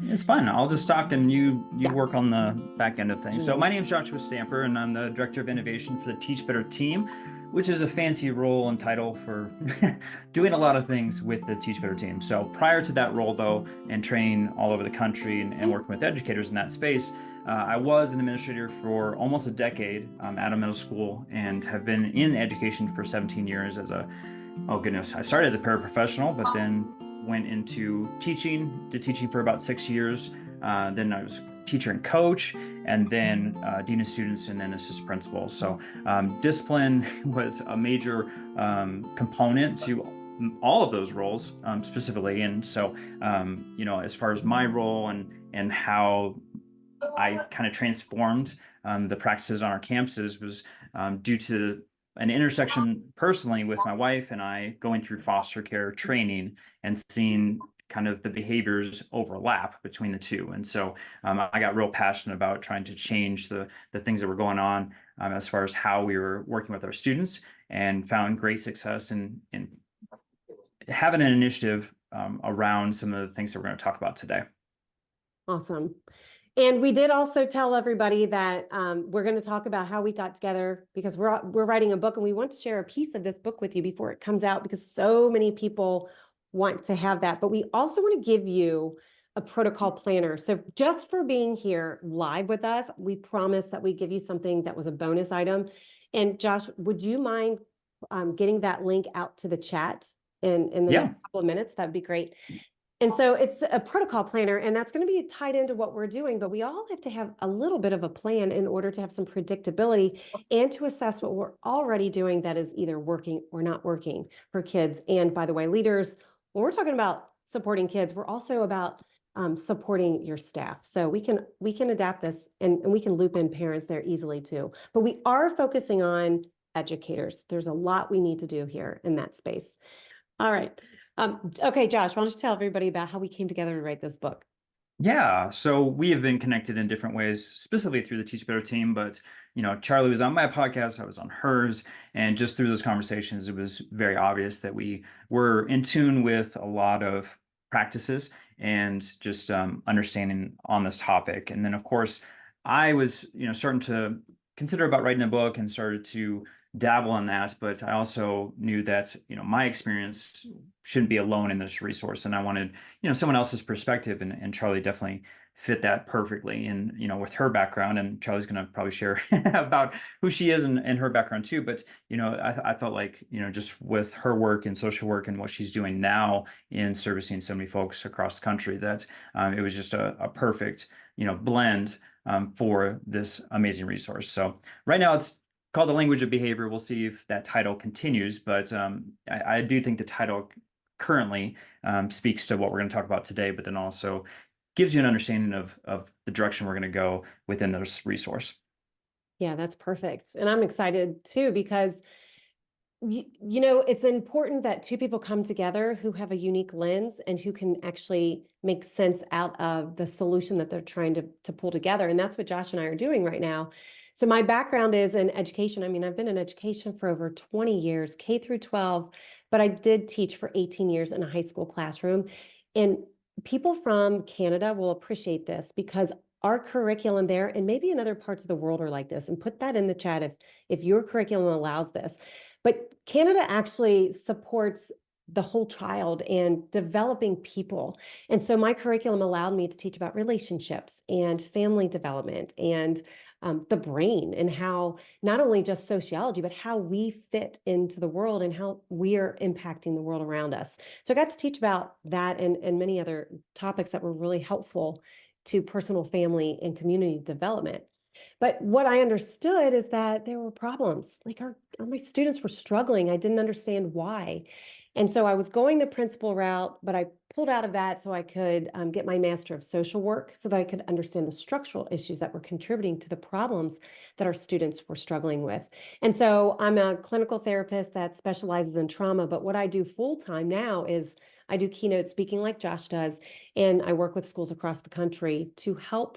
It's fun. I'll just talk and you Yeah. work on the back end of things. So Mhm. my name is Joshua Stamper, and I'm the Director of Innovation for the Teach Better team, which is a fancy role and title for doing a lot of things with the Teach Better team. So prior to that role, though, and training all over the country and working with educators in that space, I was an administrator for almost a decade at a middle school and have been in education for 17 years as a oh goodness, I started as a paraprofessional, but then went into teaching, did teaching for about 6 years. Then I was teacher and coach, and then dean of students, and then assistant principal. So discipline was a major component to all of those roles specifically. And so, as far as my role and how I kind of transformed the practices on our campuses was due to an intersection personally with my wife and I going through foster care training and seeing kind of the behaviors overlap between the two. And so I got real passionate about trying to change the things that were going on as far as how we were working with our students, and found great success in having an initiative around some of the things that we're going to talk about today. Awesome. And we did also tell everybody that we're going to talk about how we got together because we're writing a book and we want to share a piece of this book with you before it comes out because so many people want to have that. But we also want to give you a protocol planner. So just for being here live with us, we promised that we give you something that was a bonus item. And Josh, would you mind getting that link out to the chat in the next Yeah. couple of minutes? That'd be great. And so it's a protocol planner, and that's going to be tied into what we're doing. But we all have to have a little bit of a plan in order to have some predictability and to assess what we're already doing that is either working or not working for kids. And by the way, leaders, when we're talking about supporting kids, we're also about supporting your staff. So we can adapt this and we can loop in parents there easily too. But we are focusing on educators. There's a lot we need to do here in that space. All right. Okay, Josh, why don't you tell everybody about how we came together to write this book? Yeah, so we have been connected in different ways, specifically through the Teach Better team. But Charlie was on my podcast, I was on hers, and just through those conversations, it was very obvious that we were in tune with a lot of practices and just understanding on this topic. And then, of course, I was, starting to consider about writing a book and started to dabble in that. But I also knew that, my experience shouldn't be alone in this resource, and I wanted someone else's perspective, and Charlie definitely fit that perfectly. And with her background, and Charlie's going to probably share about who she is and her background too. But I felt like just with her work in social work and what she's doing now in servicing so many folks across the country, that it was just a perfect blend for this amazing resource. So right now it's called The Language of Behavior. We'll see if that title continues, but I do think the title currently speaks to what we're going to talk about today, but then also gives you an understanding of the direction we're going to go within this resource. Yeah, that's perfect. And I'm excited too because it's important that two people come together who have a unique lens and who can actually make sense out of the solution that they're trying to pull together. And that's what Josh and I are doing right now. So my background is in education. I mean, I've been in education for over 20 years, K through 12, but I did teach for 18 years in a high school classroom. And people from Canada will appreciate this because our curriculum there, and maybe in other parts of the world are like this, and put that in the chat if your curriculum allows this. But Canada actually supports the whole child and developing people. And so my curriculum allowed me to teach about relationships and family development and the brain and how not only just sociology, but how we fit into the world and how we are impacting the world around us. So I got to teach about that and many other topics that were really helpful to personal, family, and community development. But what I understood is that there were problems. Like my students were struggling. I didn't understand why. And so I was going the principal route, but I pulled out of that so I could get my Master of Social Work so that I could understand the structural issues that were contributing to the problems that our students were struggling with. And so I'm a clinical therapist that specializes in trauma, but what I do full time now is I do keynote speaking like Josh does, and I work with schools across the country to help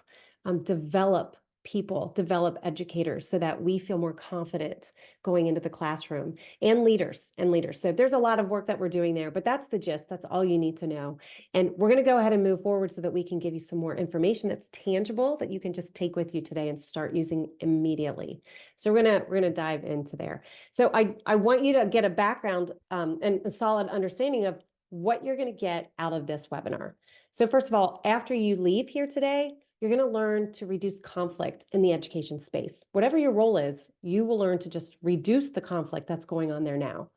develop people, develop educators so that we feel more confident going into the classroom, and leaders and leaders. So there's a lot of work that we're doing there, but that's the gist. That's all you need to know. And we're going to go ahead and move forward so that we can give you some more information that's tangible that you can just take with you today and start using immediately. So we're gonna dive into there. So I want you to get a background and a solid understanding of what you're going to get out of this webinar. So first of all, after you leave here today, you're going to learn to reduce conflict in the education space. Whatever your role is, you will learn to just reduce the conflict that's going on there now.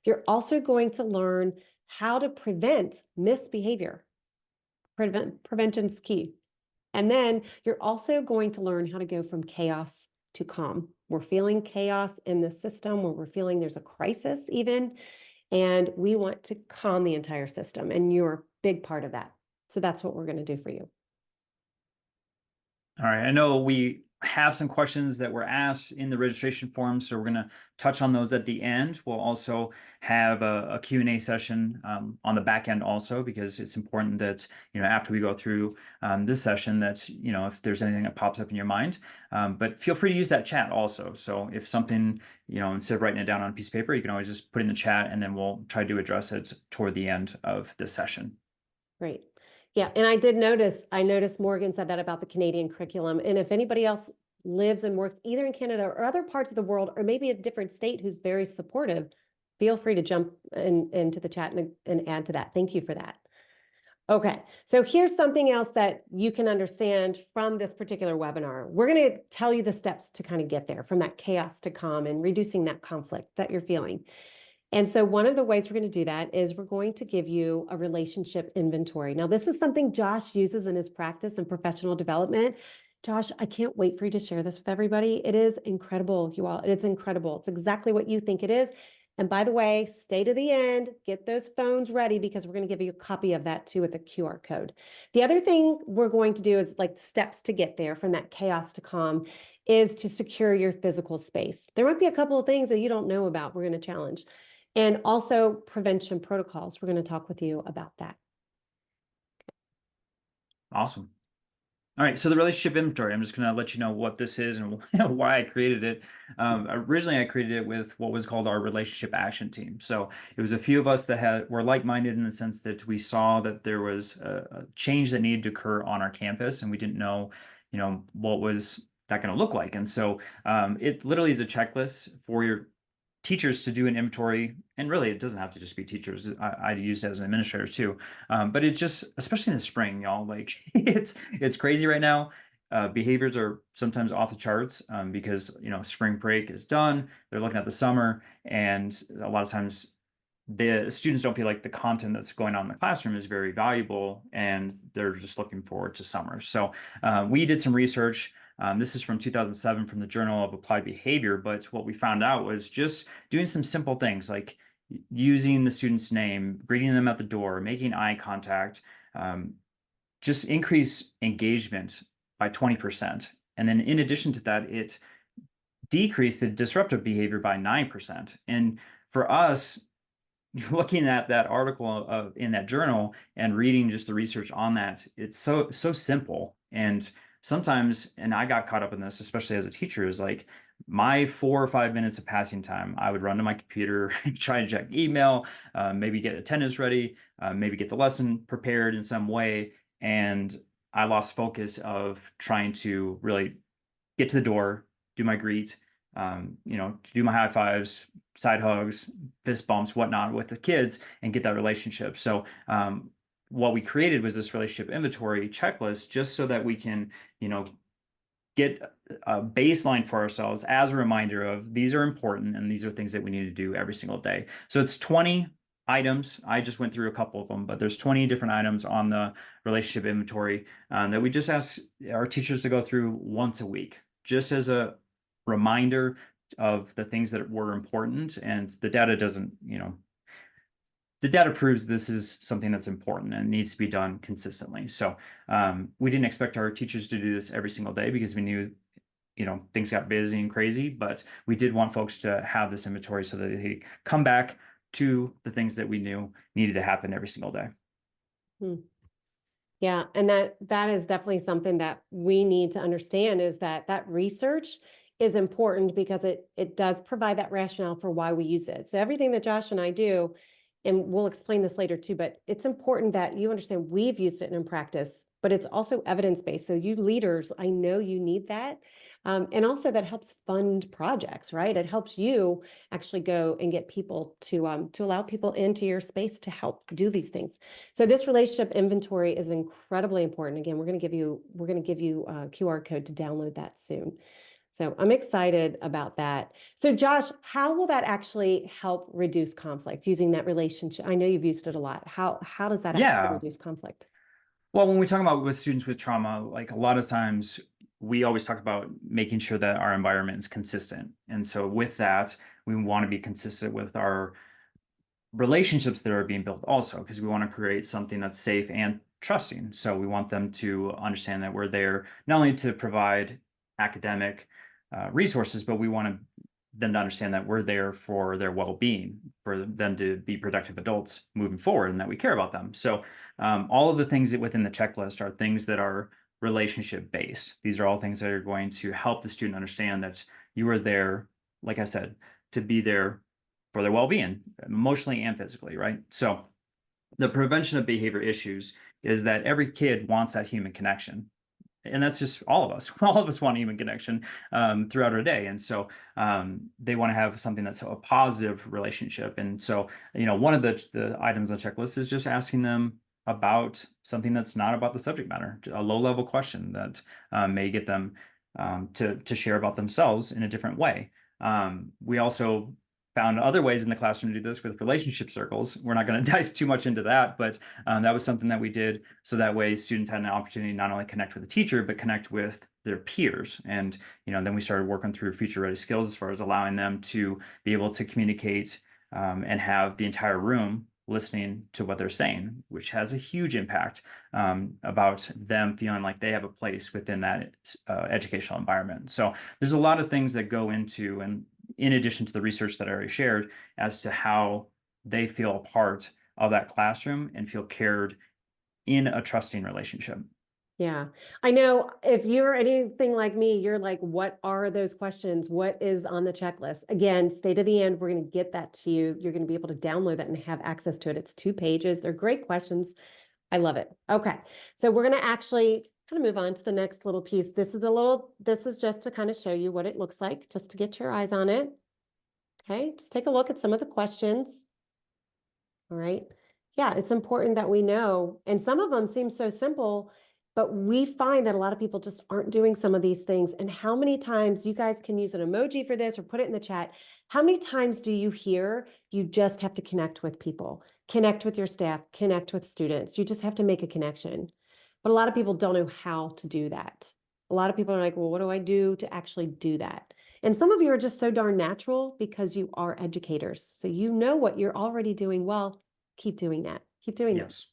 You're also going to learn how to prevent misbehavior. Prevention's key. And then you're also going to learn how to go from chaos to calm. We're feeling chaos in the system, where we're feeling there's a crisis even, and we want to calm the entire system, and you're a big part of that. So that's what we're going to do for you. All right. I know we have some questions that were asked in the registration form, so we're going to touch on those at the end. We'll also have a Q&A session on the back end also, because it's important that, after we go through this session, that, if there's anything that pops up in your mind, but feel free to use that chat also. So if something, instead of writing it down on a piece of paper, you can always just put it in the chat, and then we'll try to address it toward the end of this session. Great. Yeah, and I noticed Morgan said that about the Canadian curriculum. And if anybody else lives and works either in Canada or other parts of the world, or maybe a different state who's very supportive, feel free to jump into the chat and add to that. Thank you for that. Okay, so here's something else that you can understand from this particular webinar. We're going to tell you the steps to kind of get there, from that chaos to calm and reducing that conflict that you're feeling. And so one of the ways we're going to do that is we're going to give you a relationship inventory. Now, this is something Josh uses in his practice and professional development. Josh, I can't wait for you to share this with everybody. It is incredible, you all. It's incredible. It's exactly what you think it is. And by the way, stay to the end, get those phones ready, because we're going to give you a copy of that too with a QR code. The other thing we're going to do is, like, steps to get there from that chaos to calm, is to secure your physical space. There might be a couple of things that you don't know about. We're going to challenge. And also prevention protocols. We're going to talk with you about that. Awesome. All right, so the relationship inventory, I'm just going to let you know what this is and why I created it. Originally, I created it with what was called our relationship action team. So it was a few of us that were like-minded, in the sense that we saw that there was a change that needed to occur on our campus, and we didn't know, what was that going to look like. And so it literally is a checklist for your teachers to do an inventory, and really it doesn't have to just be teachers. I use it as an administrator too, but it's just, especially in the spring, y'all, like it's crazy right now. Behaviors are sometimes off the charts because spring break is done, they're looking at the summer, and a lot of times the students don't feel like the content that's going on in the classroom is very valuable, and they're just looking forward to summer. So we did some research. This is from 2007 from the Journal of Applied Behavior, but what we found out was just doing some simple things like using the student's name, greeting them at the door, making eye contact, just increase engagement by 20%. And then in addition to that, it decreased the disruptive behavior by 9%. And for us, looking at that article in that journal and reading just the research on that, it's so simple. And sometimes, and I got caught up in this, especially as a teacher, is like my 4 or 5 minutes of passing time, I would run to my computer, try to check email, maybe get attendance ready, maybe get the lesson prepared in some way. And I lost focus of trying to really get to the door, do my greet, do my high fives, side hugs, fist bumps, whatnot with the kids, and get that relationship. So what we created was this relationship inventory checklist, just so that we can, get a baseline for ourselves as a reminder of these are important and these are things that we need to do every single day. So it's 20 items. I just went through a couple of them, but there's 20 different items on the relationship inventory that we just ask our teachers to go through once a week, just as a reminder of the things that were important. And the data doesn't, the data proves this is something that's important and needs to be done consistently. So we didn't expect our teachers to do this every single day, because we knew, things got busy and crazy, but we did want folks to have this inventory so that they come back to the things that we knew needed to happen every single day. Yeah, and that is definitely something that we need to understand, is that that research is important because it does provide that rationale for why we use it. So everything that Josh and I do, and we'll explain this later too, but it's important that you understand we've used it in practice, but it's also evidence-based. So you leaders, I know you need that. And also that helps fund projects, right? It helps you actually go and get people to allow people into your space to help do these things. So this relationship inventory is incredibly important. Again, we're going to give you a QR code to download that soon. So I'm excited about that. So Josh, how will that actually help reduce conflict using that relationship? I know you've used it a lot. How does that actually Yeah. reduce conflict? Well, when we talk about with students with trauma, like a lot of times we always talk about making sure that our environment is consistent. And so with that, we want to be consistent with our relationships that are being built also, because we want to create something that's safe and trusting. So we want them to understand that we're there not only to provide academic resources, but we want them to understand that we're there for their well-being, for them to be productive adults moving forward, and that we care about them. So all of the things that within the checklist are things that are relationship based. These are all things that are going to help the student understand that you are there, like I said, to be there for their well-being, emotionally and physically, right? So the prevention of behavior issues is that every kid wants that human connection. And that's just all of us. All of us want human connection throughout our day. And so they want to have something that's a positive relationship. And so, one of the items on the checklist is just asking them about something that's not about the subject matter, a low-level question that may get them to share about themselves in a different way. We also found other ways in the classroom to do this with relationship circles. We're not going to dive too much into that, but that was something that we did so that way students had an opportunity to not only connect with the teacher, but connect with their peers. And then we started working through future ready skills as far as allowing them to be able to communicate and have the entire room listening to what they're saying, which has a huge impact about them feeling like they have a place within that educational environment. So there's a lot of things that go into, and in addition to the research that I already shared, as to how they feel a part of that classroom and feel cared in a trusting relationship. Yeah. I know if you're anything like me, you're like, what are those questions? What is on the checklist? Again, stay to the end. We're going to get that to you. You're going to be able to download that and have access to it. It's 2 pages. They're great questions. I love it. Okay. So we're going to actually kind of move on to the next little piece. This is just to kind of show you what it looks like, just to get your eyes on it. Okay. Just take a look at some of the questions. All right. Yeah, it's important that we know. And some of them seem so simple, but we find that a lot of people just aren't doing some of these things. And how many times, you guys can use an emoji for this or put it in the chat. How many times do you hear you just have to connect with people, connect with your staff, connect with students? You just have to make a connection. But a lot of people don't know how to do that. A lot of people are like, well, what do I do to actually do that? And some of you are just so darn natural because you are educators. So you know what you're already doing well. Keep doing that. Keep doing that. Yes.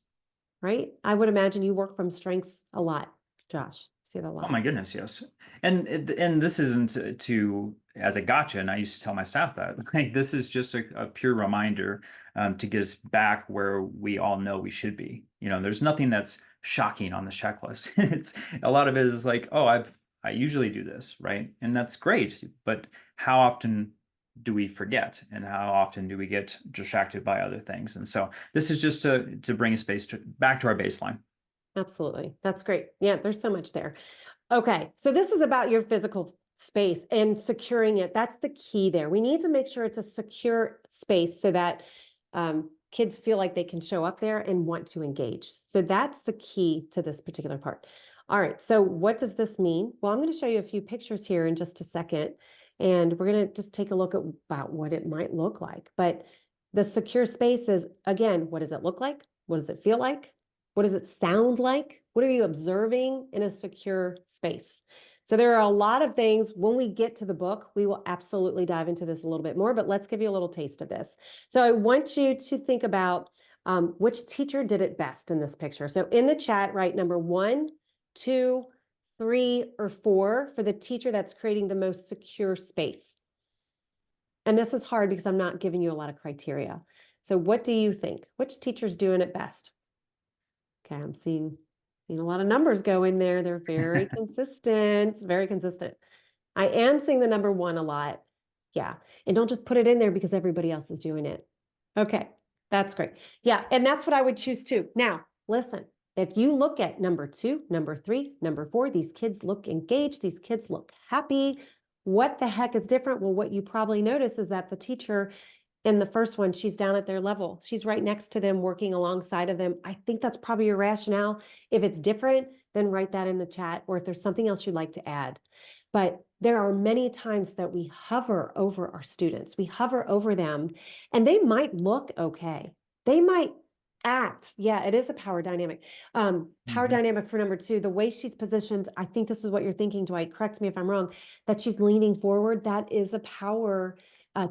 Right? I would imagine you work from strengths a lot, Josh. See it a Oh lot. my goodness, yes. And this isn't to as a gotcha, and I used to tell my staff that like this is just a pure reminder to get us back where we all know we should be. There's nothing that's shocking on this checklist. It's a lot of it is like, oh, I usually do this, right? And that's great, but how often do we forget, and how often do we get distracted by other things? And so this is just to bring us back to our baseline. Absolutely. That's great. Yeah, there's so much there. Okay, so this is about your physical space and securing it. That's the key there. We need to make sure it's a secure space so that kids feel like they can show up there and want to engage. So that's the key to this particular part. All right, so what does this mean? Well, I'm going to show you a few pictures here in just a second, and we're going to just take a look at about what it might look like. But the secure space is, again, what does it look like? What does it feel like? What does it sound like? What are you observing in a secure space? So there are a lot of things. When we get to the book, we will absolutely dive into this a little bit more, but let's give you a little taste of this. So I want you to think about which teacher did it best in this picture. So in the chat, write number 1, 2, 3, or 4 for the teacher that's creating the most secure space. And this is hard because I'm not giving you a lot of criteria. So what do you think? Which teacher's doing it best? Okay, I'm seeing Seen a lot of numbers go in there. They're very consistent, very consistent. I am seeing the number 1 a lot. Yeah, and don't just put it in there because everybody else is doing it. Okay, that's great. Yeah, and that's what I would choose too. Now, listen, if you look at number 2, number 3, number 4, these kids look engaged, these kids look happy. What the heck is different? Well, what you probably notice is that the teacher in the first one, she's down at their level. She's right next to them, working alongside of them. I think that's probably your rationale. If it's different, then write that in the chat, or if there's something else you'd like to add. But there are many times that we hover over our students. We hover over them, and they might look okay. They might act. Yeah, it is a power dynamic. Power dynamic for number 2, the way she's positioned, I think this is what you're thinking, Dwight. Correct me if I'm wrong, that she's leaning forward. That is a power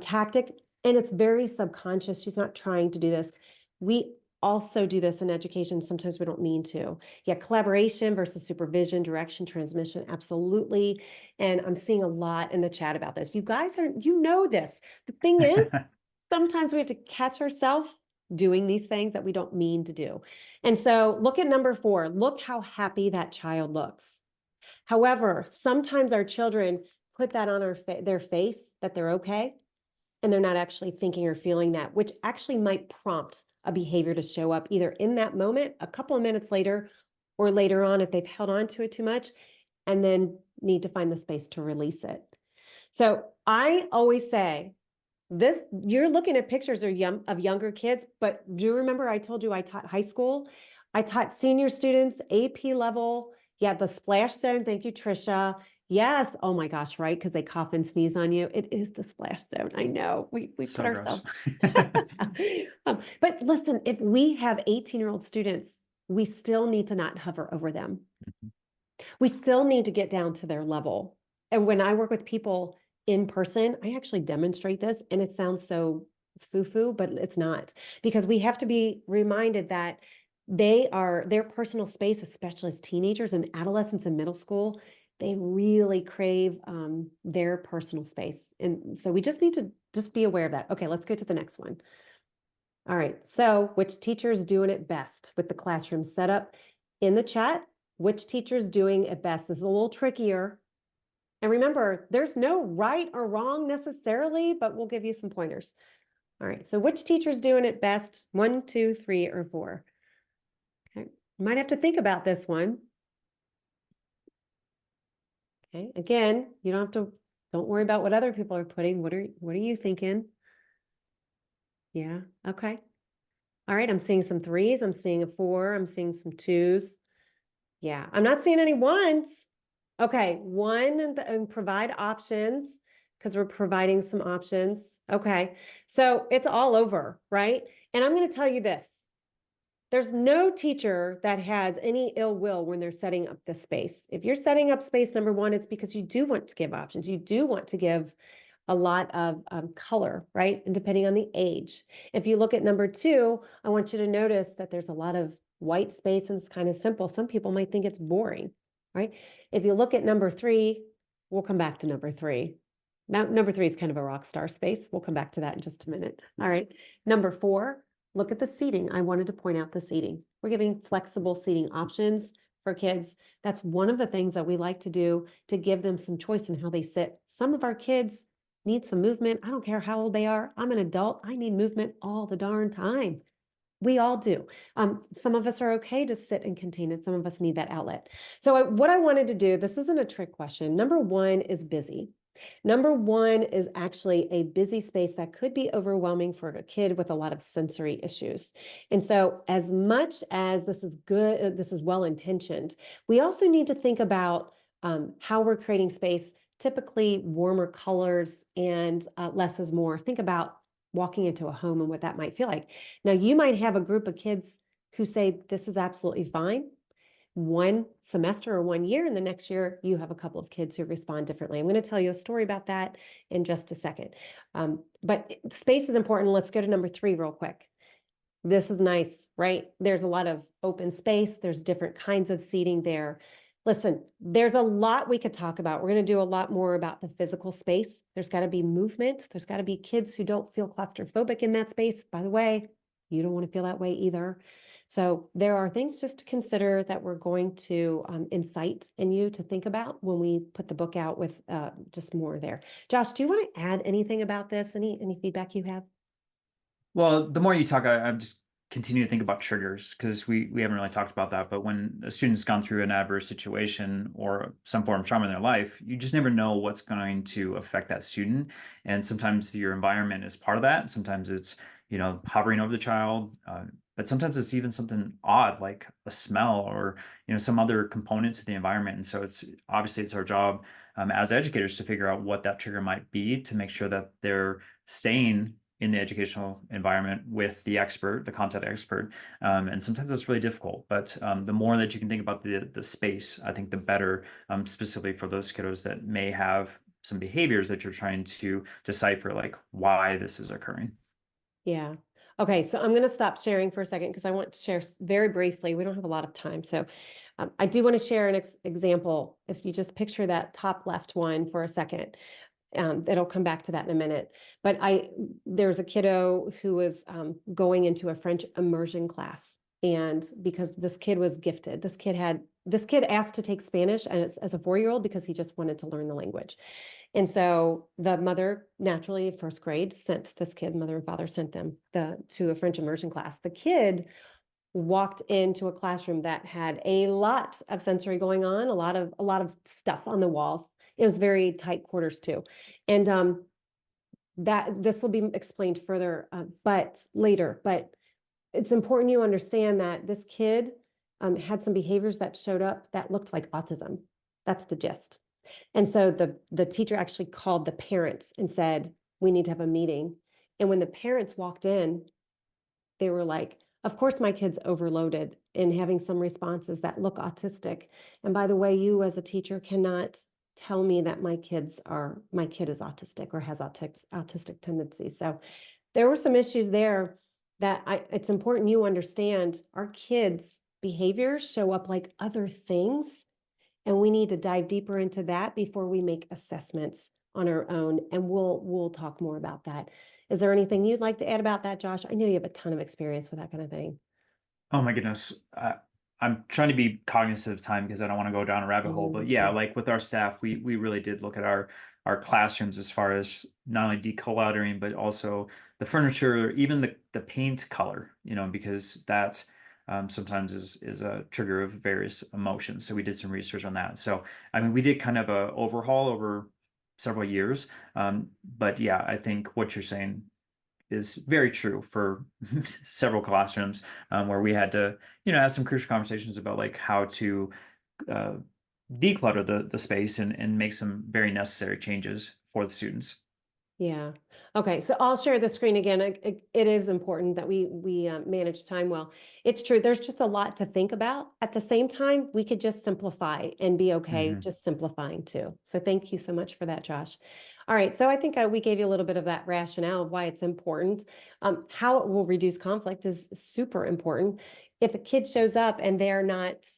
tactic. And it's very subconscious. She's not trying to do this. We also do this in education. Sometimes we don't mean to. Yeah, collaboration versus supervision, direction, transmission, absolutely. And I'm seeing a lot in the chat about this. You guys are, you know this. The thing is, sometimes we have to catch ourselves doing these things that we don't mean to do. And so look at number 4. Look how happy that child looks. However, sometimes our children put that on their face that they're okay, and they're not actually thinking or feeling that, which actually might prompt a behavior to show up either in that moment, a couple of minutes later, or later on if they've held on to it too much, and then need to find the space to release it. So I always say this, you're looking at pictures of younger kids, but do you remember I told you I taught high school? I taught senior students, AP level. Yeah, the splash zone. Thank you, Trisha. Yes. Oh my gosh, right? Because they cough and sneeze on you. It is the splash zone. I know. We So put gross. ourselves. But listen, if we have 18-year-old students, we still need to not hover over them. We still need to get down to their level. And when I work with people in person, I actually demonstrate this, and it sounds so foo-foo, but it's not, because we have to be reminded that their personal space, especially as teenagers and adolescents in middle school, they really crave their personal space. And so we just need to just be aware of that. Okay, let's go to the next one. All right, so which teacher is doing it best with the classroom setup? In the chat, which teacher is doing it best? This is a little trickier. And remember, there's no right or wrong necessarily, but we'll give you some pointers. All right, so which teacher's doing it best? 1, 2, 3, or 4? Okay, you might have to think about this one. Okay, again, you don't worry about what other people are putting. What are you thinking? Yeah, okay. All right, I'm seeing some 3s, I'm seeing a 4, I'm seeing some 2s. Yeah, I'm not seeing any 1s. Okay, 1 and provide options, because we're providing some options. Okay, so it's all over, right? And I'm going to tell you this. There's no teacher that has any ill will when they're setting up the space. If you're setting up space, number 1, it's because you do want to give options. You do want to give a lot of color, right? And depending on the age. If you look at number 2, I want you to notice that there's a lot of white space and it's kind of simple. Some people might think it's boring, right? If you look at number 3, we'll come back to number 3. Now, number 3 is kind of a rock star space. We'll come back to that in just a minute. All right. Number 4, look at the seating. I wanted to point out the seating. We're giving flexible seating options for kids. That's one of the things that we like to do to give them some choice in how they sit. Some of our kids need some movement. I don't care how old they are. I'm an adult. I need movement all the darn time. We all do. Some of us are okay to sit and contain it. Some of us need that outlet. So what I wanted to do, this isn't a trick question. Number 1 is busy. Number 1 is actually a busy space that could be overwhelming for a kid with a lot of sensory issues. And so as much as this is good, this is well-intentioned, we also need to think about how we're creating space, typically warmer colors and less is more. Think about walking into a home and what that might feel like. Now, you might have a group of kids who say, this is absolutely fine. 1 semester or 1 year, and the next year you have a couple of kids who respond differently. I'm going to tell you a story about that in just a second. But space is important. Let's go to number 3 real quick. This is nice, right? There's a lot of open space. There's different kinds of seating there. Listen, there's a lot we could talk about. We're going to do a lot more about the physical space. There's got to be movement. There's got to be kids who don't feel claustrophobic in that space. By the way, you don't want to feel that way either. So there are things just to consider that we're going to incite in you to think about when we put the book out with just more there. Josh, do you want to add anything about this? Any feedback you have? Well, the more you talk, I'm just continue to think about triggers because we haven't really talked about that. But when a student's gone through an adverse situation or some form of trauma in their life, you just never know what's going to affect that student. And sometimes your environment is part of that. Sometimes it's, hovering over the child. But sometimes it's even something odd like a smell or some other component to the environment. And so it's our job as educators to figure out what that trigger might be to make sure that they're staying in the educational environment with the expert, the content expert. And sometimes it's really difficult, but the more that you can think about the space, I think the better, specifically for those kiddos that may have some behaviors that you're trying to decipher, like why this is occurring. Yeah. Okay, so I'm going to stop sharing for a second because I want to share very briefly. We don't have a lot of time. So I do want to share an example. If you just picture that top left one for a second, it'll come back to that in a minute. But there's a kiddo who was going into a French immersion class. And because this kid was gifted, this kid asked to take Spanish as a 4-year-old because he just wanted to learn the language. And so the mother, naturally, first grade, sent this kid, mother and father sent them to a French immersion class. The kid walked into a classroom that had a lot of sensory going on, a lot of stuff on the walls. It was very tight quarters too. And that this will be explained further, but later. But it's important you understand that this kid had some behaviors that showed up that looked like autism. That's the gist. And so the teacher actually called the parents and said, we need to have a meeting. And when the parents walked in, they were like, of course, my kid's overloaded and having some responses that look autistic. And by the way, you as a teacher cannot tell me that my kid is autistic or has autistic tendencies. So there were some issues there that it's important you understand our kids' behaviors show up like other things. And we need to dive deeper into that before we make assessments on our own. And we'll talk more about that. Is there anything you'd like to add about that, Josh? I know you have a ton of experience with that kind of thing. Oh my goodness. I'm trying to be cognizant of time because I don't want to go down a I rabbit hole. know me But yeah, too. like with our staff, we really did look at our classrooms as far as not only decluttering, but also the furniture, even the paint color, because that sometimes is a trigger of various emotions. So we did some research on that. So I mean, we did kind of a overhaul over several years. But yeah, I think what you're saying is very true for several classrooms where we had to, have some crucial conversations about like how to uh, declutter the space and make some very necessary changes for the students. Yeah. Okay. So I'll share the screen again. It is important that we manage time well. It's true. There's just a lot to think about. At the same time, we could just simplify and be okay Hmm. just simplifying too. So thank you so much for that, Josh. All right. So I think we gave you a little bit of that rationale of why it's important. How it will reduce conflict is super important. If a kid shows up and they're not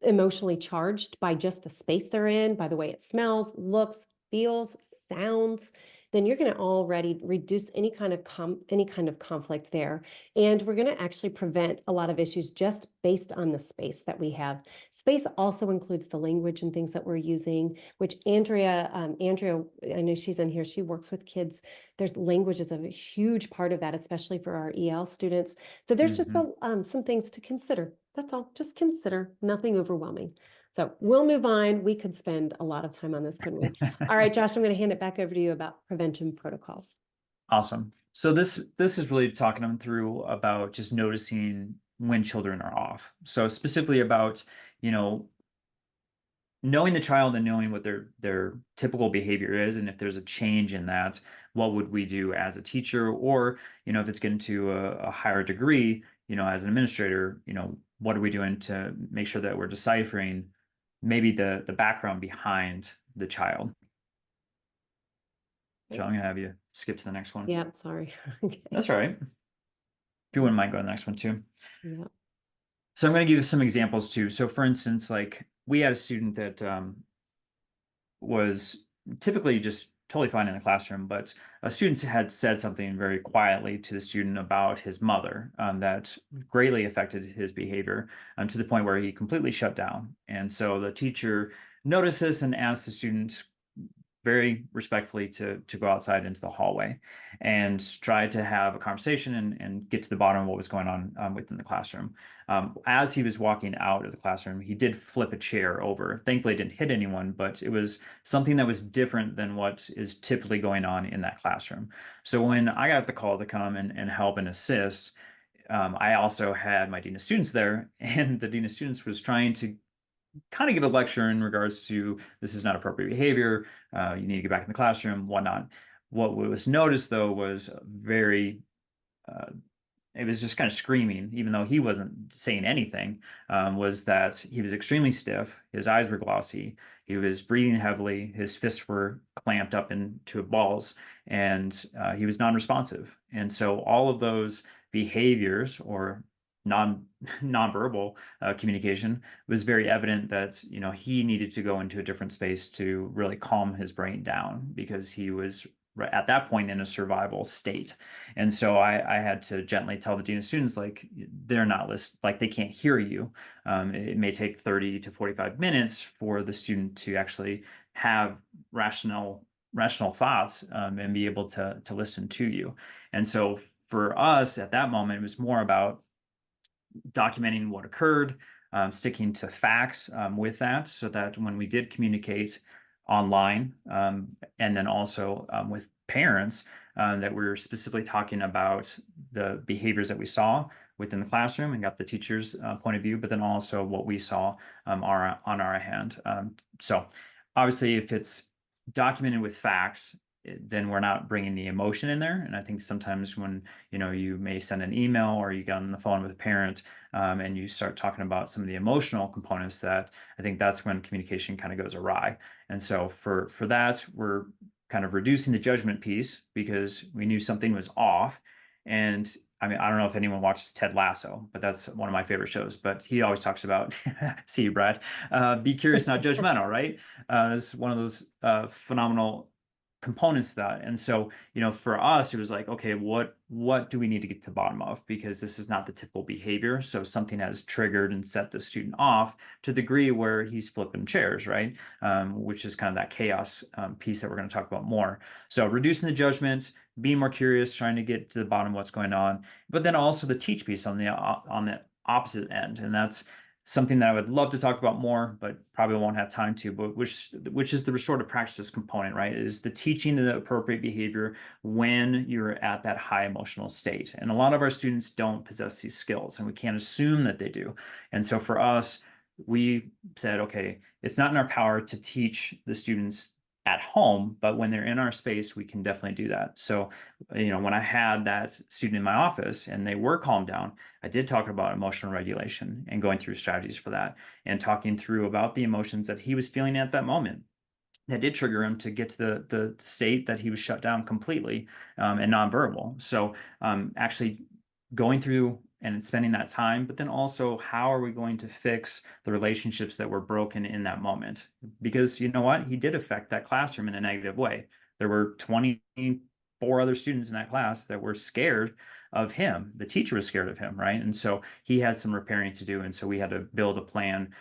emotionally charged by just the space they're in, by the way it smells, looks, feels, sounds, then you're going to already reduce any kind of conflict there, and we're going to actually prevent a lot of issues just based on the space that we have. Space also includes the language and things that we're using, which Andrea, I know she's in here. She works with kids. There's language is a huge part of that, especially for our EL students. So there's just Hmm. some things to consider. That's all. Just consider. Nothing overwhelming. So we'll move on. We could spend a lot of time on this, couldn't we? All right, Josh, I'm going to hand it back over to you about prevention protocols. Awesome. So this is really talking them through about just noticing when children are off. So specifically about, you know, knowing the child and knowing what their typical behavior is, and if there's a change in that, what would we do as a teacher, or if it's getting to a higher degree, as an administrator, what are we doing to make sure that we're deciphering maybe the background behind the child. Okay. So I'm gonna have you skip to the next one. Yep, sorry. Okay. That's all right. If you wouldn't mind going to the next one too. Yep. So I'm going to give you some examples too. So for instance, like we had a student that was typically just totally fine in the classroom, but a student had said something very quietly to the student about his mother, that greatly affected his behavior, to the point where he completely shut down. And so the teacher noticed this and asked the student very respectfully to go outside into the hallway and try to have a conversation and get to the bottom of what was going on, within the classroom. As he was walking out of the classroom, he did flip a chair over. Thankfully, it didn't hit anyone, but it was something that was different than what is typically going on in that classroom. So when I got the call to come and help and assist, I also had my dean of students there, and the dean of students was trying to kind of give a lecture in regards to this is not appropriate behavior. You need to get back in the classroom, whatnot. What was noticed though was very, uh, it was just kind of screaming, even though he wasn't saying anything, was that he was extremely stiff. His eyes were glossy. He was breathing heavily. His fists were clamped up into balls, and he was non-responsive. And so all of those behaviors or nonverbal communication was very evident that he needed to go into a different space to really calm his brain down because he was at that point in a survival state. And so I had to gently tell the dean of students, like, they're not listening, like they can't hear you. It may take 30 to 45 minutes for the student to actually have rational thoughts, and be able to listen to you. And so for us at that moment, it was more about documenting what occurred, sticking to facts, with that, so that when we did communicate online, and then also, with parents, that we were specifically talking about the behaviors that we saw within the classroom and got the teacher's point of view, but then also what we saw, on our hand. So obviously, if it's documented with facts, then we're not bringing the emotion in there. And I think sometimes when you may send an email or you get on the phone with a parent, and you start talking about some of the emotional components, that I think that's when communication kind of goes awry. And so for that, we're kind of reducing the judgment piece because we knew something was off. And I mean, I don't know if anyone watches Ted Lasso, but that's one of my favorite shows. But he always talks about, see you, Brad, be curious, not judgmental, right? It's one of those phenomenal components to that. And so, for us, it was like, okay, what do we need to get to the bottom of? Because this is not the typical behavior. So something has triggered and set the student off to the degree where he's flipping chairs, right? Which is kind of that chaos piece that we're going to talk about more. So reducing the judgment, being more curious, trying to get to the bottom of what's going on, but then also the teach piece on the opposite end. And that's something that I would love to talk about more, but probably won't have time to, but which is the restorative practices component, right? Is the teaching the appropriate behavior when you're at that high emotional state. And a lot of our students don't possess these skills, and we can't assume that they do. And so for us, we said, okay, it's not in our power to teach the students at home, but when they're in our space, we can definitely do that. So, when I had that student in my office and they were calmed down, I did talk about emotional regulation and going through strategies for that and talking through about the emotions that he was feeling at that moment. That did trigger him to get to the state that he was shut down completely, and nonverbal. So actually going through and spending that time, but then also how are we going to fix the relationships that were broken in that moment? Because you know what? He did affect that classroom in a negative way. There were 24 other students in that class that were scared of him. The teacher was scared of him, right? And so he had some repairing to do. And so we had to build a plan,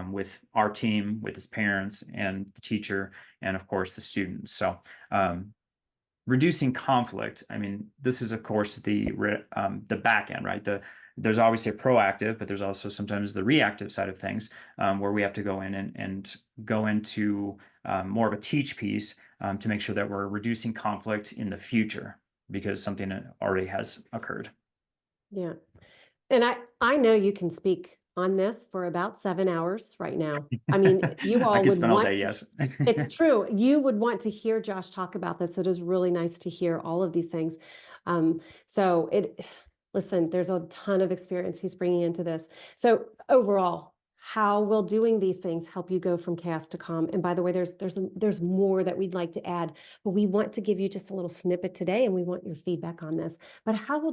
with our team, with his parents and the teacher, and of course the students. So reducing conflict. I mean, this is of course the back end, right? There's obviously a proactive, but there's also sometimes the reactive side of things, where we have to go in and go into more of a teach piece, to make sure that we're reducing conflict in the future because something already has occurred. Yeah. And I know you can speak on this for about 7 hours right now. I mean, you I all could would spend all want day, to yes. it's true. You would want to hear Josh talk about this. It is really nice to hear all of these things. Listen, there's a ton of experience he's bringing into this. So overall, How will doing these things help you go from chaos to calm? And by the way, there's more that we'd like to add, but we want to give you just a little snippet today, and we want your feedback on this. But how will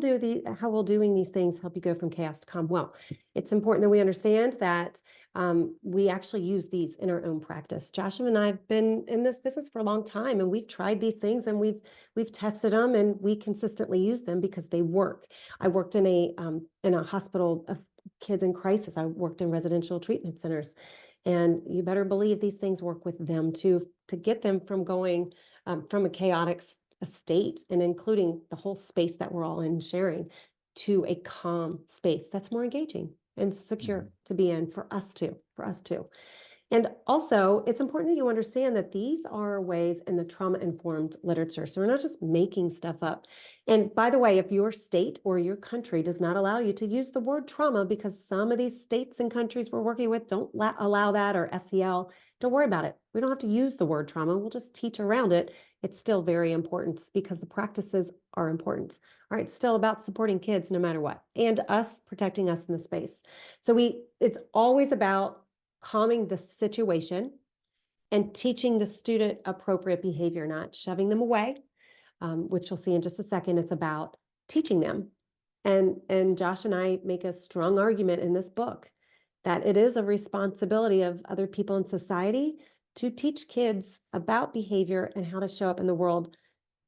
doing these things help you go from chaos to calm? Well, it's important that we understand that we actually use these in our own practice. Joshua and I have been in this business for a long time, and we've tried these things, and we've tested them, and we consistently use them because they work. I worked in a hospital of kids in crisis. I worked in residential treatment centers, and you better believe these things work with them too, to get them from going from a chaotic state, and including the whole space that we're all in sharing, to a calm space that's more engaging and secure to be in for us too, And also, it's important that you understand that these are ways in the trauma-informed literature. So we're not just making stuff up. And by the way, if your state or your country does not allow you to use the word trauma, because some of these states and countries we're working with don't allow that, or SEL, don't worry about it. We don't have to use the word trauma. We'll just teach around it. It's still very important because the practices are important. All right, it's still about supporting kids no matter what, and us protecting us in the space. So it's always about calming the situation and teaching the student appropriate behavior, not shoving them away, which you'll see in just a second. It's about teaching them. And Josh and I make a strong argument in this book that it is a responsibility of other people in society to teach kids about behavior and how to show up in the world,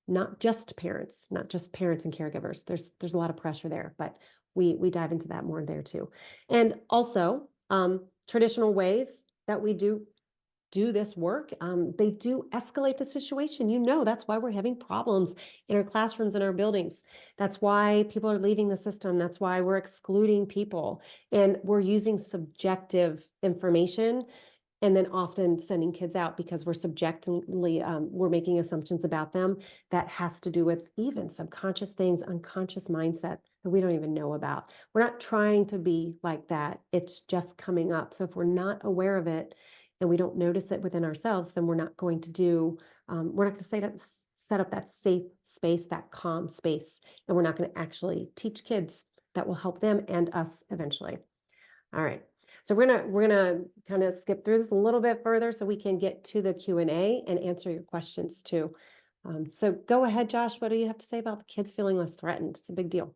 not just parents and caregivers. There's a lot of pressure there, but we dive into that more there too. And also, traditional ways that we do this work, they do escalate the situation. That's why we're having problems in our classrooms and our buildings. That's why people are leaving the system. That's why we're excluding people. And we're using subjective information, and then often sending kids out because we're making assumptions about them that has to do with even subconscious things, unconscious mindset that we don't even know about. We're not trying to be like that. It's just coming up. So if we're not aware of it and we don't notice it within ourselves, then we're not going to set up that safe space, that calm space, and we're not going to actually teach kids that will help them and us eventually. All right. So we're gonna kind of skip through this a little bit further so we can get to the Q&A and answer your questions too. So go ahead, Josh. What do you have to say about the kids feeling less threatened? It's a big deal.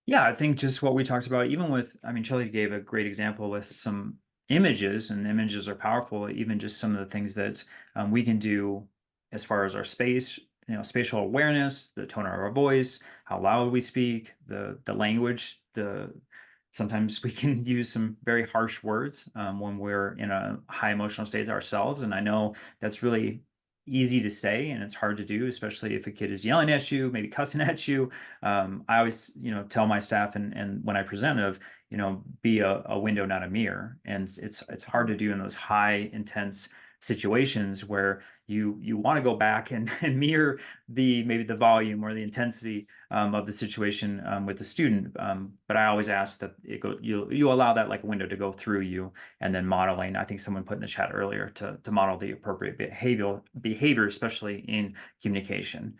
Yeah, I think just what we talked about, even with, I mean, Charlie gave a great example with some images, and images are powerful. Even just some of the things that we can do as far as our space, spatial awareness, the tone of our voice, how loud we speak, the language, sometimes we can use some very harsh words when we're in a high emotional state ourselves. And I know that's really easy to say, and it's hard to do, especially if a kid is yelling at you, maybe cussing at you. I always, tell my staff and when I present of, be a window, not a mirror. And it's hard to do in those high intense situations where you want to go back and mirror maybe the volume or the intensity of the situation with the student. But I always ask that you allow that like a window to go through you, and then modeling. I think someone put in the chat earlier to model the appropriate behavior, especially in communication.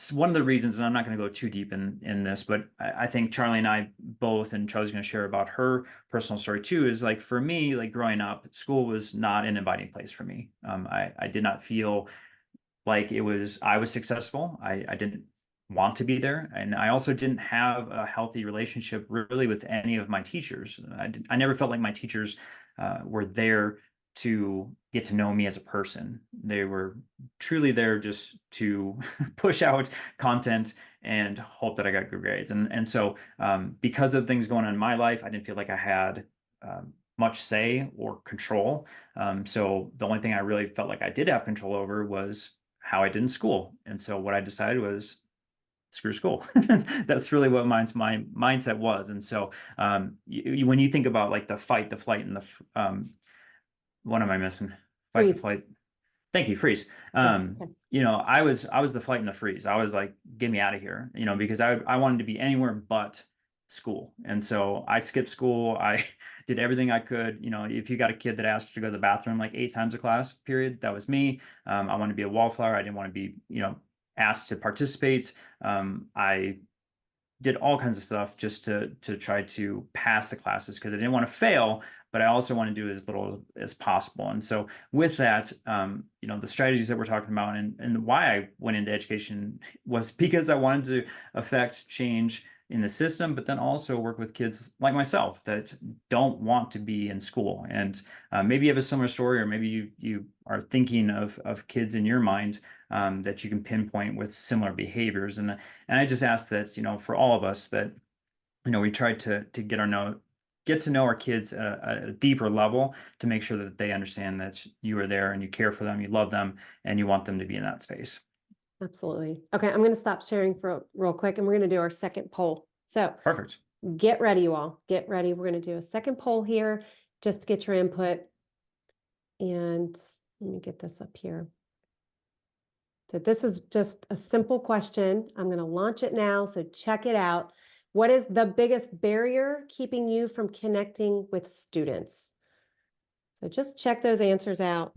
So one of the reasons, and I'm not going to go too deep in this, but I think Charlie and I both, and Charlie's going to share about her personal story too, is like for me, like growing up, school was not an inviting place for me. I did not feel like I was successful. I didn't want to be there. And I also didn't have a healthy relationship really with any of my teachers. I never felt like my teachers were there to get to know me as a person. They were truly there just to push out content and hope that I got good grades. And so because of things going on in my life, I didn't feel like I had much say or control. So the only thing I really felt like I did have control over was how I did in school. And so what I decided was screw school. That's really what my mindset was. And so when you think about like the fight, the flight, and what am I missing? Fight, the Freeze. flight. Thank you, freeze. Okay. I was the flight and the freeze. I was like, get me out of here, because I wanted to be anywhere but school. And so I skipped school. I did everything I could. If you got a kid that asked to go to the bathroom like 8 times a class period, that was me. I wanted to be a wallflower. I didn't want to be, asked to participate. I did all kinds of stuff just to try to pass the classes because I didn't want to fail, but I also want to do as little as possible. And so with that, the strategies that we're talking about and why I went into education was because I wanted to affect change in the system, but then also work with kids like myself that don't want to be in school. And maybe you have a similar story, or maybe you are thinking of kids in your mind that you can pinpoint with similar behaviors. And I just ask that, for all of us, that we try to get to know our kids at a deeper level, to make sure that they understand that you are there and you care for them, you love them, and you want them to be in that space. Absolutely. Okay, I'm going to stop sharing for real quick, and we're going to do our second poll. So Perfect. get ready, you all. Get ready. We're going to do a second poll here just to get your input. And let me get this up here. So this is just a simple question. I'm going to launch it now, so check it out. What is the biggest barrier keeping you from connecting with students? So just check those answers out.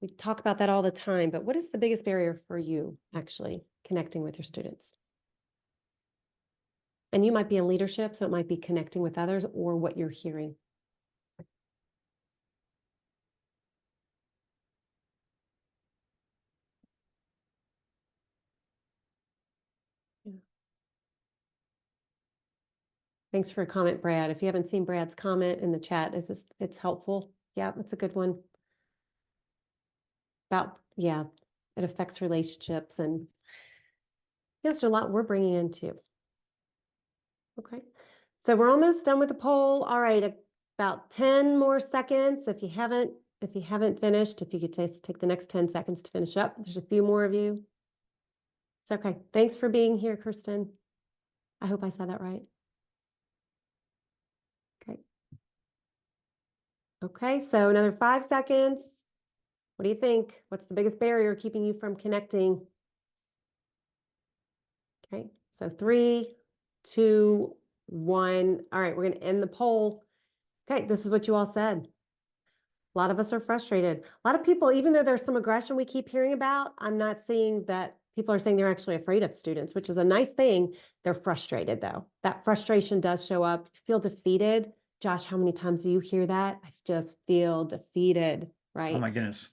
We talk about that all the time, but what is the biggest barrier for you actually connecting with your students? And you might be in leadership, so it might be connecting with others or what you're hearing. Yeah. Thanks for a comment, Brad. If you haven't seen Brad's comment in the chat, it's helpful. Yeah, it's a good one. Yeah, it affects relationships, and there's a lot we're bringing in too. Okay, so we're almost done with the poll. All right, about 10 more seconds. If you haven't finished, if you could just take the next 10 seconds to finish up. There's a few more of you. It's okay. Thanks for being here, Kirsten. I hope I said that right. Okay. Okay, so another 5 seconds. What do you think? What's the biggest barrier keeping you from connecting? Okay, so 3, 2, 1. All right, we're going to end the poll. Okay, this is what you all said. A lot of us are frustrated. A lot of people, even though there's some aggression we keep hearing about, I'm not seeing that people are saying they're actually afraid of students, which is a nice thing. They're frustrated, though. That frustration does show up. You feel defeated. Josh, how many times do you hear that? I just feel defeated, right? Oh my goodness.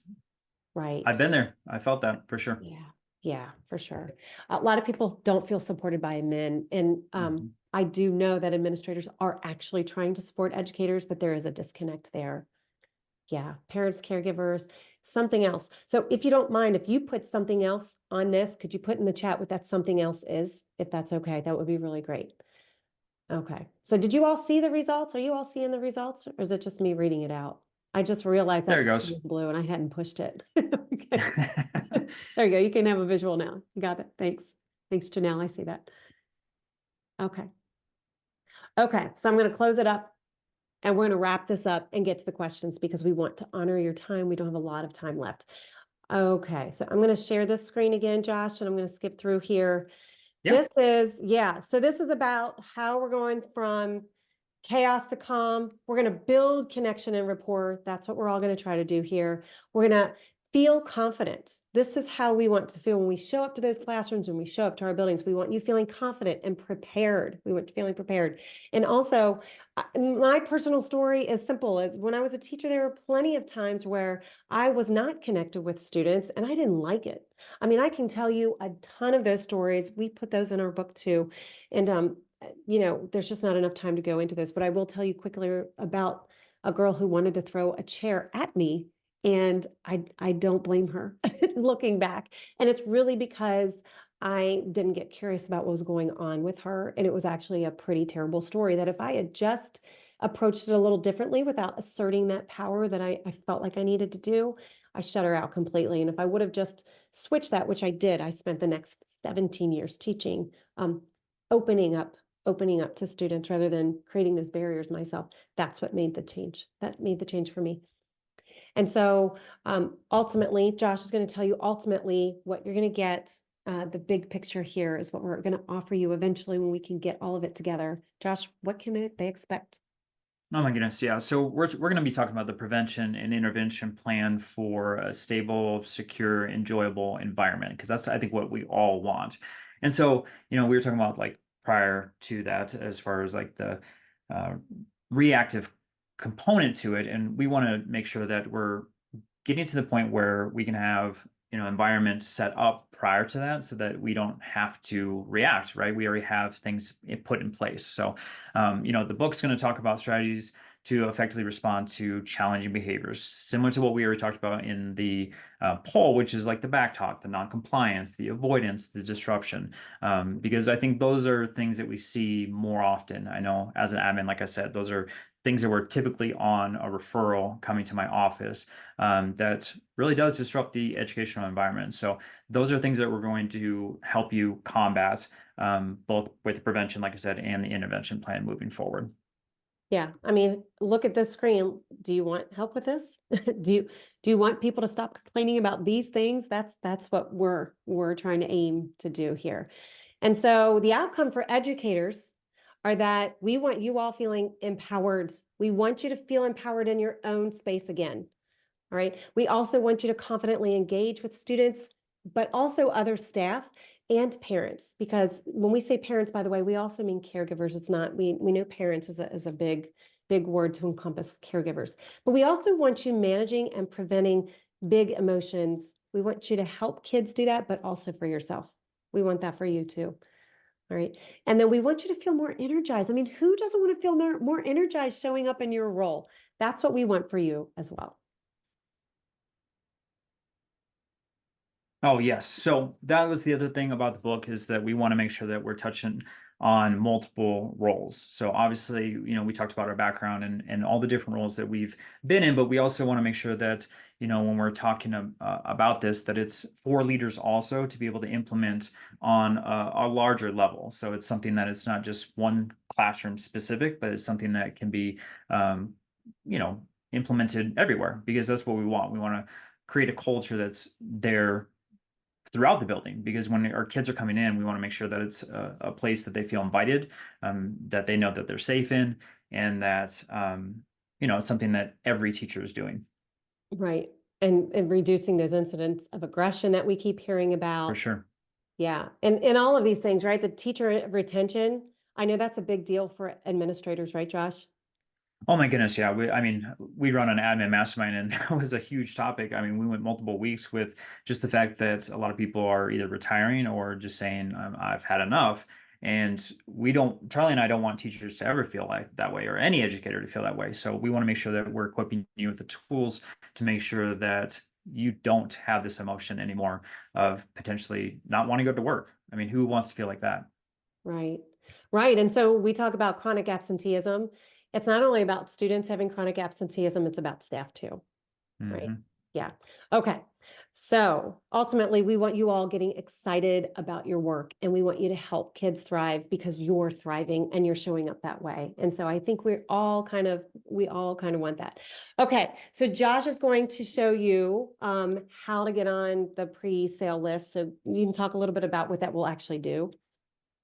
Right. I've been there. I felt that for sure. Yeah, for sure. A lot of people don't feel supported by men. And I do know that administrators are actually trying to support educators, but there is a disconnect there. Yeah, parents, caregivers, something else. So if you don't mind, if you put something else on this, could you put in the chat what that something else is? If that's okay, that would be really great. Okay. So did you all see the results? Are you all seeing the results, or is it just me reading it out? I just realized There that it goes. was blue and I hadn't pushed it. Okay. There you go. You can have a visual now. You got it. Thanks. Thanks, Janelle. I see that. Okay. Okay. So I'm going to close it up, and we're going to wrap this up and get to the questions because we want to honor your time. We don't have a lot of time left. Okay. So I'm going to share this screen again, Josh, and I'm going to skip through here. Yeah. So this is about how we're going from chaos to calm. We're going to build connection and rapport. That's what we're all going to try to do here. We're going to feel confident. This is how we want to feel when we show up to those classrooms, when we show up to our buildings. We want you feeling confident and prepared. We want you feeling prepared. And also, my personal story is simple. As when I was a teacher, there were plenty of times where I was not connected with students and I didn't like it. I mean, I can tell you a ton of those stories. We put those in our book too. And there's just not enough time to go into this, but I will tell you quickly about a girl who wanted to throw a chair at me. And I don't blame her looking back. And it's really because I didn't get curious about what was going on with her. And it was actually a pretty terrible story that if I had just approached it a little differently without asserting that power that I felt like I needed to do, I shut her out completely. And if I would have just switched that, which I did, I spent the next 17 years teaching, opening up to students rather than creating those barriers myself. That's what made the change. That made the change for me. And so ultimately, Josh is going to tell you ultimately what you're going to get. The big picture here is what we're going to offer you eventually when we can get all of it together. Josh, what can they expect? Oh my goodness, yeah. So we're going to be talking about the prevention and intervention plan for a stable, secure, enjoyable environment, because that's, I think, what we all want. And so, we were talking about, like, prior to that, as far as like the reactive component to it, and we want to make sure that we're getting to the point where we can have, environment set up prior to that so that we don't have to react, right? We already have things put in place. So, the book's going to talk about strategies to effectively respond to challenging behaviors, similar to what we already talked about in the poll, which is like the backtalk, the non-compliance, the avoidance, the disruption. Because I think those are things that we see more often. I know as an admin, like I said, those are things that were typically on a referral coming to my office, that really does disrupt the educational environment. So those are things that we're going to help you combat, both with the prevention, like I said, and the intervention plan moving forward. Yeah, I mean, look at this screen. Do you want help with this? Do you want people to stop complaining about these things? That's what we're trying to aim to do here. And so the outcome for educators are that we want you all feeling empowered. We want you to feel empowered in your own space again. All right. We also want you to confidently engage with students, but also other staff and parents, because when we say parents, by the way, we also mean caregivers. It's not, we know parents is a big word to encompass caregivers, but we also want you managing and preventing big emotions. We want you to help kids do that, but also for yourself. We want that for you too. All right. And then we want you to feel more energized. I mean, who doesn't want to feel more energized showing up in your role? That's what we want for you as well. Oh, yes. So that was the other thing about the book, is that we want to make sure that we're touching on multiple roles. So obviously, we talked about our background and all the different roles that we've been in, but we also want to make sure that, when we're talking about this, that it's for leaders also to be able to implement on a larger level. So it's something that it's not just one classroom specific, but it's something that can be, you know, implemented everywhere, because that's what we want. We want to create a culture that's there throughout the building, because when our kids are coming in, we want to make sure that it's a place that they feel invited, that they know that they're safe in, and that it's something that every teacher is doing. Right. And reducing those incidents of aggression that we keep hearing For about. sure. Yeah. And all of these things, right? The teacher retention. I know that's a big deal for administrators, right, Josh? Oh my goodness, yeah. We run an admin mastermind, and that was a huge topic. I mean, we went multiple weeks with just the fact that a lot of people are either retiring or just saying, I've had enough. And Charlie and I don't want teachers to ever feel like that way, or any educator to feel that way. So we want to make sure that we're equipping you with the tools to make sure that you don't have this emotion anymore of potentially not wanting to go to work. I mean, who wants to feel like that? Right. Right. And so we talk about chronic absenteeism. It's not only about students having chronic absenteeism, it's about staff too. Right. Hmm. Yeah. Okay. So ultimately, we want you all getting excited about your work, and we want you to help kids thrive because you're thriving and you're showing up that way. And so I think we all kind of want that. Okay. So Josh is going to show you how to get on the pre-sale list. So you can talk a little bit about what that will actually do.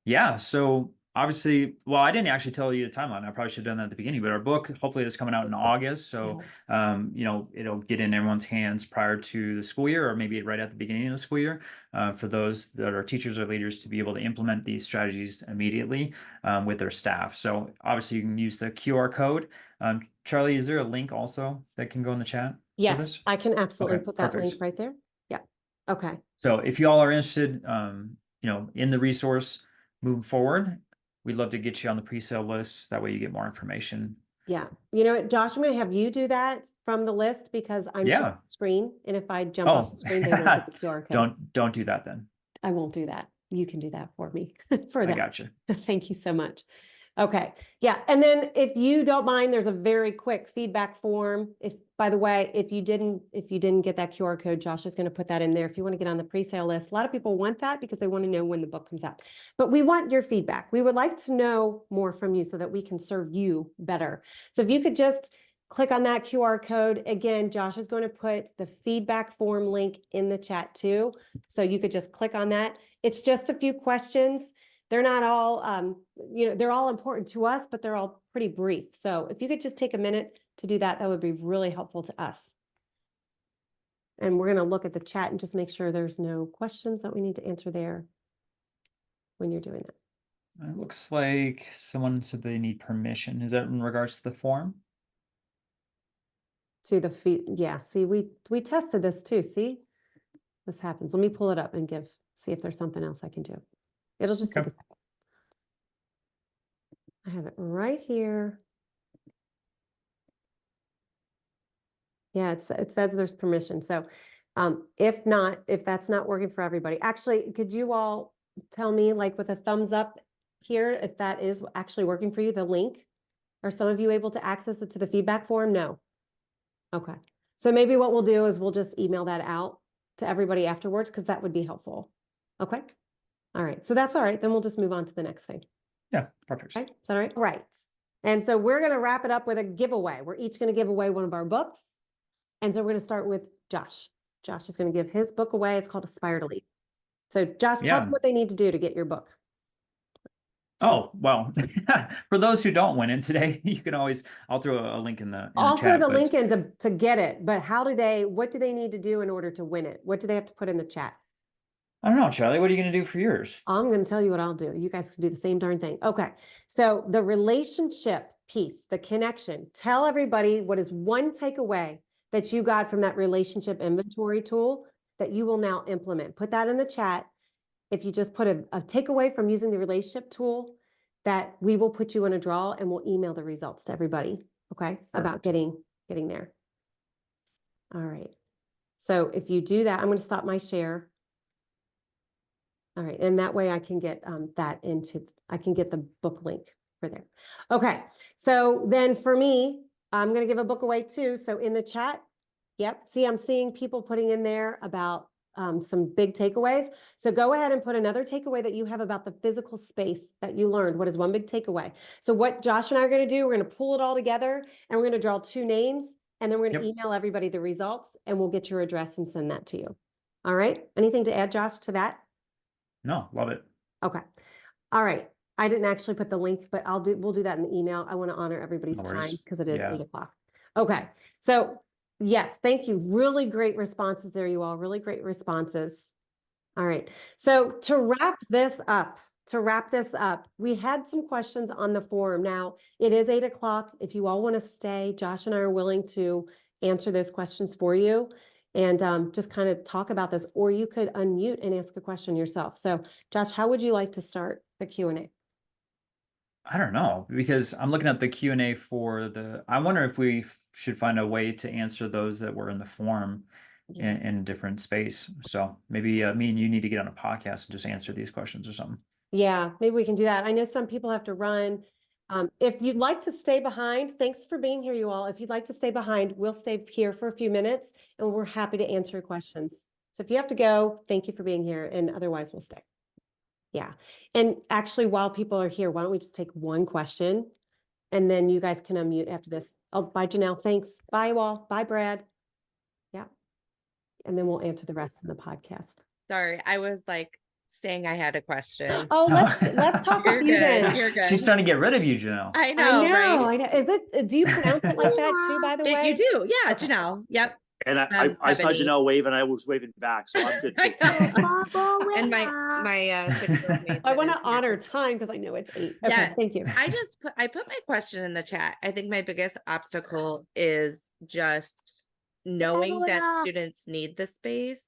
Yeah, so obviously, well, I didn't actually tell you the timeline. I probably should have done that at the beginning, but our book hopefully is coming out in August. So, Yeah. it'll get in everyone's hands prior to the school year, or maybe right at the beginning of the school year, for those that are teachers or leaders to be able to implement these strategies immediately, with their staff. So obviously you can use the QR code. Charlie, is there a link also that can go in the chat for Yes, this? I can Okay, absolutely put that link perfect. right there. Yeah. Okay. So if you all are interested, in the resource moving forward, we'd love to get you on the pre-sale list. That way you get more information. Yeah. You know what, Josh, I'm going to have you do that from the list because I'm sharing Yeah. the screen. And if I jump off Oh, the screen, they won't get the QR code. don't do that then. I won't do that. You can do that for me for I that. got you. Thank you so much. Okay. Yeah. And then if you don't mind, there's a very quick feedback form. If, by the way, if you didn't get that QR code, Josh is going to put that in there. If you want to get on the pre-sale list, a lot of people want that because they want to know when the book comes out, but we want your feedback. We would like to know more from you so that we can serve you better. So if you could just click on that QR code. Again, Josh is going to put the feedback form link in the chat too. So you could just click on that. It's just a few questions. They're not all, they're all important to us, but they're all pretty brief. So if you could just take a minute to do that, that would be really helpful to us. And we're going to look at the chat and just make sure there's no questions that we need to answer there when you're doing that. It looks like someone said they need permission. Is that in regards to the form? to the feet. Yeah, see, we tested this too. See, this happens. Let me pull it up and see if there's something else I can do. It'll just take Okay. a second. I have it right here. Yeah, it says there's permission. So if that's not working for everybody, actually, could you all tell me, like, with a thumbs up here, if that is actually working for you, the link? Are some of you able to access it to the feedback form? No. Okay. So maybe what we'll do is we'll just email that out to everybody afterwards, because that would be helpful. Okay. All right. So that's all right. Then we'll just move on to the next thing. Yeah, perfect. Okay. Is that all right? Right. And so we're going to wrap it up with a giveaway. We're each going to give away one of our books. And so we're going to start with Josh. Josh is going to give his book away. It's called Aspire to Lead. So Josh, tell them Yeah. what they need to do to get your book. Oh, well, for those who don't win it today, you can always, I'll throw a link in the I'll throw chat. the link in to get it, but what do they need to do in order to win it? What do they have to put in the chat? I don't know, Charlie, what are you going to do for yours? I'm going to tell you what I'll do. You guys can do the same darn thing. Okay. So the relationship piece, the connection, tell everybody what is one takeaway that you got from that relationship inventory tool that you will now implement. Put that in the chat. If you just put a takeaway from using the relationship tool, that we will put you in a draw and we'll email the results to everybody. Okay. About getting there. All right. So if you do that, I'm going to stop my share. All right. And that way I can get I can get the book link for there. Okay. So then for me, I'm going to give a book away too. So in the chat, yep. See, I'm seeing people putting in there about some big takeaways. So go ahead and put another takeaway that you have about the physical space that you learned. What is one big takeaway? So what Josh and I are going to do, we're going to pull it all together and we're going to draw 2 names and then we're going to email everybody the results and we'll get your address and send that to you. All right. Anything to add, Josh, to that? No, love it. Okay. All right. I didn't actually put the link, but we'll do that in the email. I want to honor everybody's time because it is 8 o'clock. Okay. So yes, thank you. Really great responses there, you all. Really great responses. All right. So to wrap this up, we had some questions on the forum. Now it is 8 o'clock. If you all want to stay, Josh and I are willing to answer those questions for you and just kind of talk about this, or you could unmute and ask a question yourself. So Josh, how would you like to start the Q&A? I don't know, because I'm looking at the Q&A I wonder if we should find a way to answer those that were in the forum in a different space. So maybe me and you need to get on a podcast and just answer these questions or something. Yeah, maybe we can do that. I know some people have to run. If you'd like to stay behind, thanks for being here, you all. If you'd like to stay behind, we'll stay here for a few minutes and we're happy to answer questions. So if you have to go, thank you for being here, and otherwise we'll stay. Yeah. And actually, while people are here, why don't we just take one question and then you guys can unmute after this. Oh, bye, Janelle. Thanks. Bye, you all. Bye, Brad. Yeah. And then we'll answer the rest in the podcast. Sorry, I was like saying I had a question. Oh, let's talk with you then. You're good. She's trying to get rid of you, Janelle. I know, right? I know. Is it? Do you pronounce it like that too? By the way, You do, yeah, Okay. Janelle. Yep. And I saw Janelle wave, and I was waving back, so I'm good. And my 6-year-old niece I want to is here. honor time because I know it's 8. Okay, Yes. thank you. I put my question in the chat. I think my biggest obstacle is just knowing that students need the space,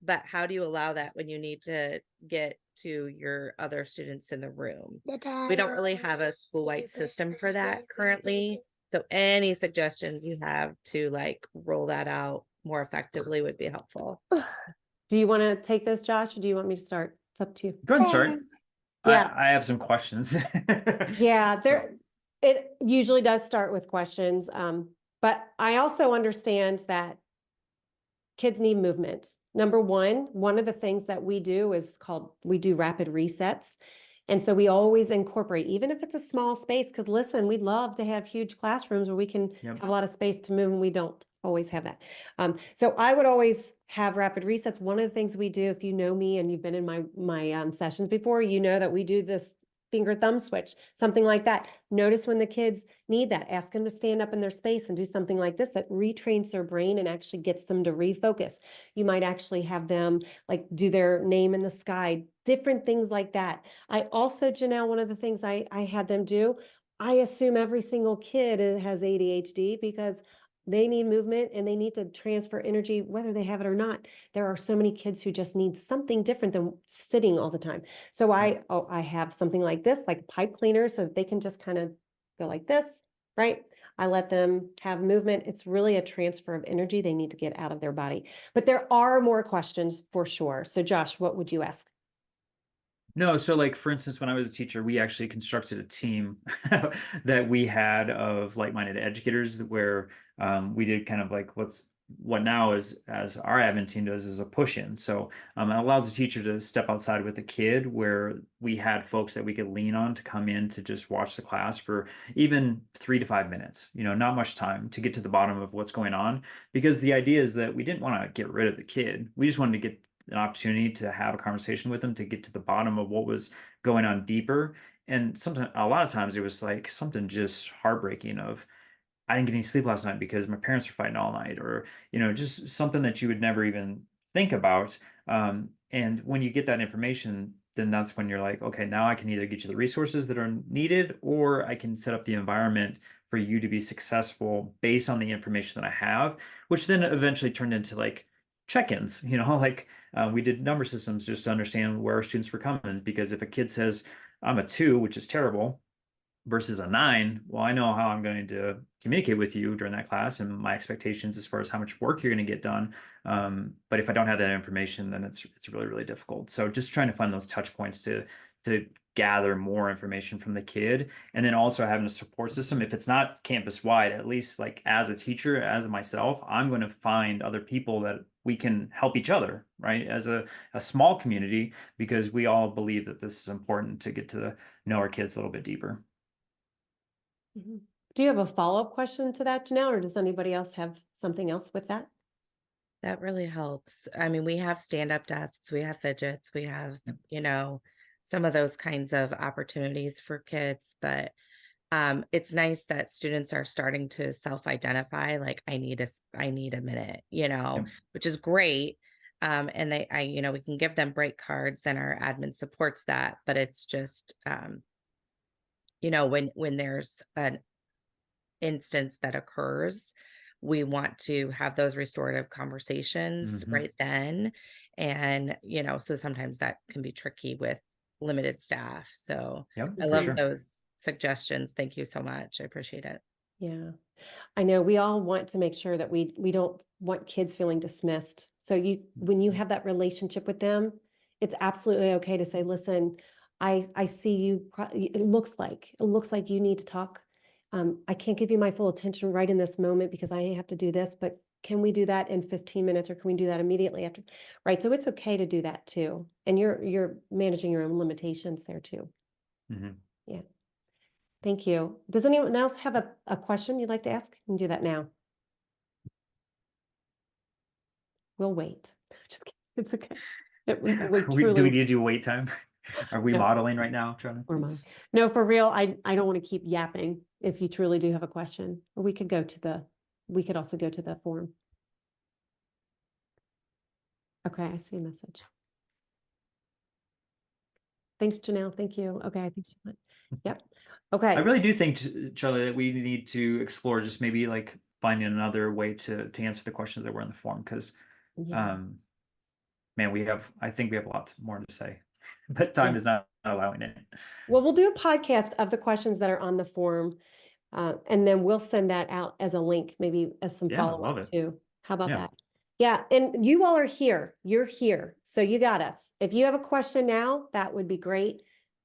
but how do you allow that when you need to get to your other students in the room? We don't really have a school-wide system for that currently. So any suggestions you have to like roll that out more effectively would be helpful. Do you want to take this, Josh, or do you want me to start? It's up to you. Go ahead and start. Yeah. I have some questions. Yeah, it usually does start with questions. But I also understand that kids need movement. Number one of the things that we do we do rapid resets. And so we always incorporate, even if it's a small space, because listen, we'd love to have huge classrooms where we can have a lot of space to move, and we don't always have that. So I would always have rapid resets. One of the things we do, if you know me and you've been in my sessions before, you know that we do this finger thumb switch, something like that. Notice when the kids need that, ask them to stand up in their space and do something like this that retrains their brain and actually gets them to refocus. You might actually have them like do their name in the sky, different things like that. I also, Janelle, one of the things I had them do, I assume every single kid has ADHD because They need movement and they need to transfer energy, whether they have it or not. There are so many kids who just need something different than sitting all the time. So I have something like this, like a pipe cleaner, so they can just kind of go like this, right? I let them have movement. It's really a transfer of energy they need to get out of their body. But there are more questions for sure. So Josh, what would you ask? No, so like for instance, when I was a teacher, we actually constructed a team that we had of like-minded educators where we did kind of like what now is as our admin team does is a push-in. So it allows the teacher to step outside with a kid where we had folks that we could lean on to come in to just watch the class for even 3 to 5 minutes, not much time to get to the bottom of what's going on. Because the idea is that we didn't want to get rid of the kid. We just wanted to get an opportunity to have a conversation with them to get to the bottom of what was going on deeper. And sometimes, a lot of times, it was like something just heartbreaking of I didn't get any sleep last night because my parents were fighting all night, or just something that you would never even think about. And when you get that information, then that's when you're like, okay, now I can either get you the resources that are needed, or I can set up the environment for you to be successful based on the information that I have, which then eventually turned into like check-ins, like we did number systems just to understand where our students were coming. Because if a kid says, I'm a 2, which is terrible, versus a 9, well, I know how I'm going to communicate with you during that class and my expectations as far as how much work you're going to get done. But if I don't have that information, then it's really, really difficult. So just trying to find those touch points to gather more information from the kid, and then also having a support system. If it's not campus wide, at least like as a teacher, as myself, I'm going to find other people that we can help each other, right? As a small community, because we all believe that this is important to get to know our kids a little bit deeper. Mhm. Do you have a follow-up question to that, Janelle, or does anybody else have something else with that? That really helps. I mean, we have stand-up desks, we have fidgets, we have, some of those kinds of opportunities for kids, but it's nice that students are starting to self-identify, like I need a minute, Yep. which is great. And we can give them break cards and our admin supports that, but it's just, when there's an instance that occurs, we want to have those restorative conversations Mhm. right then. And, so sometimes that can be tricky with limited staff. So Yep, I for love sure. those suggestions. Thank you so much. I appreciate it. Yeah. I know we all want to make sure that we don't want kids feeling dismissed. So when you have that relationship with them, it's absolutely okay to say, listen, I see you, it looks like you need to talk. I can't give you my full attention right in this moment because I have to do this, but can we do that in 15 minutes or can we do that immediately after? Right. So it's okay to do that too. And you're managing your own limitations there too. Mhm. Yeah. Thank you. Does anyone else have a question you'd like to ask? You can do that now. We'll wait. Just kidding. It's okay. We Do we truly, need to do wait time? Are we no, modeling right now, Charlie? we're mine. No, for real, I don't want to keep yapping. If you truly do have a question, or we could also go to the form. Okay, I see a message. Thanks, Janelle. Thank you. Okay, I think she went. Yep. Okay. I really do think, Charlie, that we need to explore just maybe like finding another way to answer the questions that were in the form. Because, Yeah. man, I think we have a lot more to say, but time Yeah. is not allowing it. Well, we'll do a podcast of the questions that are on the form, and then we'll send that out as a link, maybe as some Yeah, I love follow-up it. too. How about Yeah. that? Yeah, and you all are here. You're here, so you got us. If you have a question now, that would be great.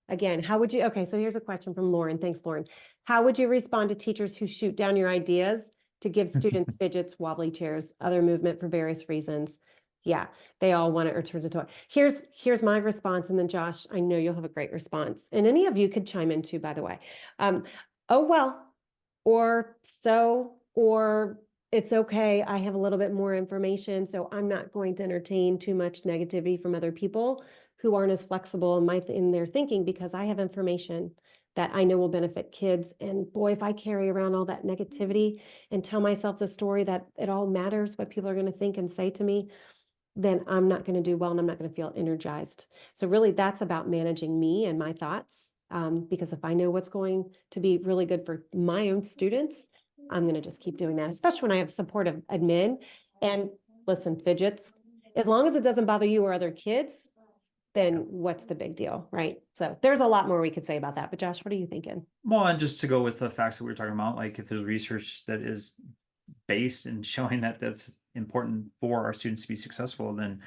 Again, okay, so here's a question from Lauren. Thanks, Lauren. How would you respond to teachers who shoot down your ideas to give students fidgets, wobbly chairs, other movement for various reasons? Yeah, they all want it or turns into it. Here's my response, and then Josh, I know you'll have a great response. And any of you could chime in too, by the way. Oh, well, or it's okay. I have a little bit more information, so I'm not going to entertain too much negativity from other people who aren't as flexible in their thinking because I have information that I know will benefit kids. And boy, if I carry around all that negativity and tell myself the story that it all matters what people are going to think and say to me, then I'm not going to do well and I'm not going to feel energized. So really that's about managing me and my thoughts. Because if I know what's going to be really good for my own students, I'm going to just keep doing that, especially when I have supportive admin. And listen, fidgets, as long as it doesn't bother you or other kids, then what's the big deal, right? So there's a lot more we could say about that. But Josh, what are you thinking? Well, and just to go with the facts that we were talking about, like if there's research that is based in showing that that's important for our students to be successful, then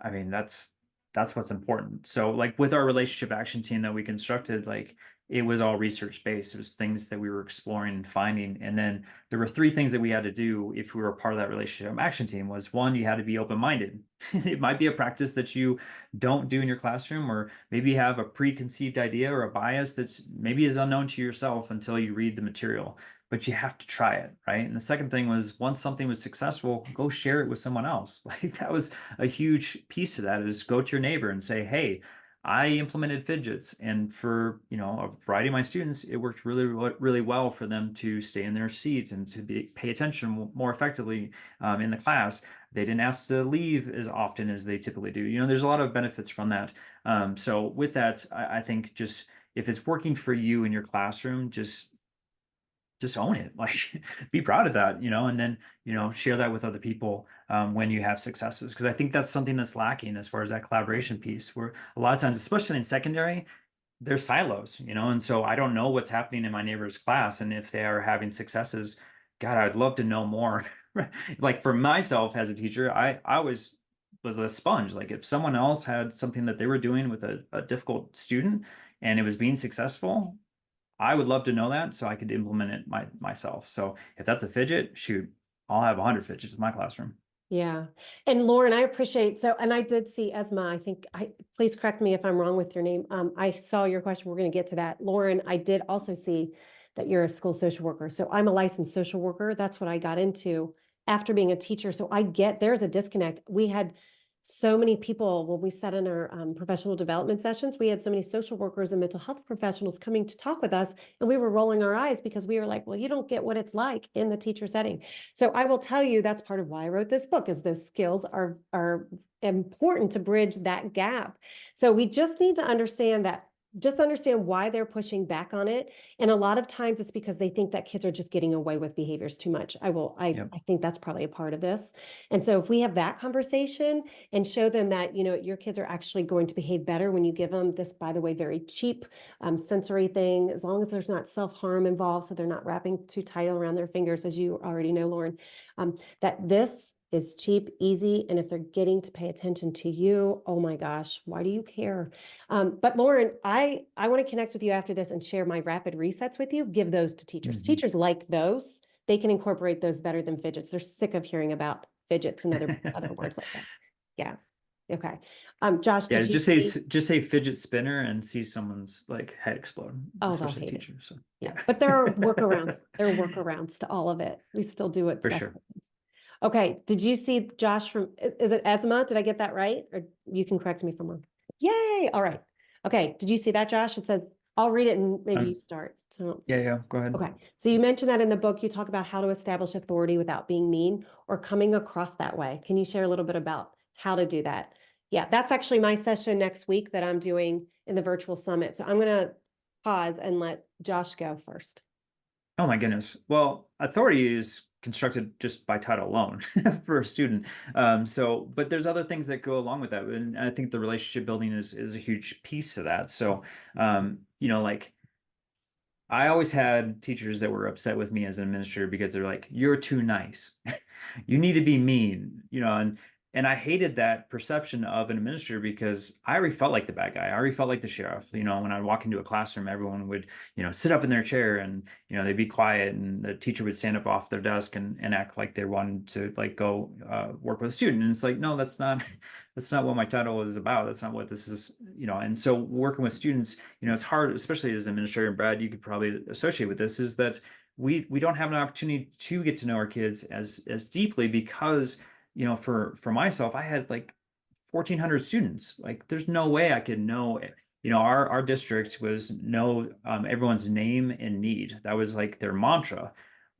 I mean that's what's important. So like with our relationship action team that we constructed, like it was all research based. It was things that we were exploring and finding. And then there were three things that we had to do if we were part of that relationship action team. Was one, you had to be open-minded. It might be a practice that you don't do in your classroom, or maybe you have a preconceived idea or a bias that maybe is unknown to yourself until you read the material, but you have to try it, right? And the second thing was, once something was successful, go share it with someone else. Like that was a huge piece of that, is go to your neighbor and say, hey, I implemented fidgets, and for a variety of my students, it worked really, really well for them to stay in their seats and to pay attention more effectively in the class. They didn't ask to leave as often as they typically do. There's a lot of benefits from that. So with that, I think just if it's working for you in your classroom, just own it. Like be proud of that, and then share that with other people when you have successes, because I think that's something that's lacking as far as that collaboration piece, where a lot of times, especially in secondary, there's silos, and so I don't know what's happening in my neighbor's class, and if they are having successes. God, I'd love to know more. Like for myself as a teacher, I always was a sponge. Like if someone else had something that they were doing with a difficult student and it was being successful, I would love to know that so I could implement it myself. So if that's a fidget, shoot, I'll have 100 fidgets in my classroom. Yeah. And Lauren, I appreciate, and I did see Esma, please correct me if I'm wrong with your name. I saw your question. We're going to get to that. Lauren, I did also see that you're a school social worker. So I'm a licensed social worker. That's what I got into after being a teacher. So there's a disconnect. We had so many people when we sat in our professional development sessions, we had so many social workers and mental health professionals coming to talk with us, and we were rolling our eyes because we were like, well, you don't get what it's like in the teacher setting. So I will tell you, that's part of why I wrote this book, is those skills are important to bridge that gap. So we just need to understand why they're pushing back on it. And a lot of times it's because they think that kids are just getting away with behaviors too much. I think that's probably a part of this. And so if we have that conversation and show them that, your kids are actually going to behave better when you give them this, by the way, very cheap sensory thing, as long as there's not self-harm involved, so they're not wrapping too tight around their fingers, as you already know, Lauren, that this is cheap, easy. And if they're getting to pay attention to you, oh my gosh, why do you care? But Lauren, I want to connect with you after this and share my rapid resets with you. Give those to teachers. Mm-hmm. Teachers like those. They can incorporate those better than fidgets. They're sick of hearing about fidgets and other words like that. Yeah. Okay. Josh, Yeah, did you just say fidget spinner and see someone's like head explode, Oh, especially they'll hate teachers. So yeah, but there are workarounds. There are workarounds to all of it. We still do it. for sure. Okay. Did you see Josh is it Esma? Did I get that right? Or you can correct me if I'm wrong. Yay. All right. Okay. Did you see that, Josh? It says, I'll read it and maybe you start. So Yeah, go ahead. okay. So you mentioned that in the book, you talk about how to establish authority without being mean or coming across that way. Can you share a little bit about how to do that? Yeah, that's actually my session next week that I'm doing in the virtual summit. So I'm going to pause and let Josh go first. Oh my goodness. Well, authority is constructed just by title alone for a student. But there's other things that go along with that. And I think the relationship building is a huge piece of that. So, like I always had teachers that were upset with me as an administrator because they're like, you're too nice. You need to be mean, and I hated that perception of an administrator because I already felt like the bad guy. I already felt like the sheriff. When I walk into a classroom, everyone would, sit up in their chair and, they'd be quiet, and the teacher would stand up off their desk and act like they wanted to like go work with a student. And it's like, no, that's not what my title is about. That's not what this is, and so working with students, it's hard, especially as an administrator, and Brad, you could probably associate with this, is that we don't have an opportunity to get to know our kids as deeply because for myself, I had like 1,400 students. Like, there's no way I could know it. Our district was know everyone's name and need. That was like their mantra.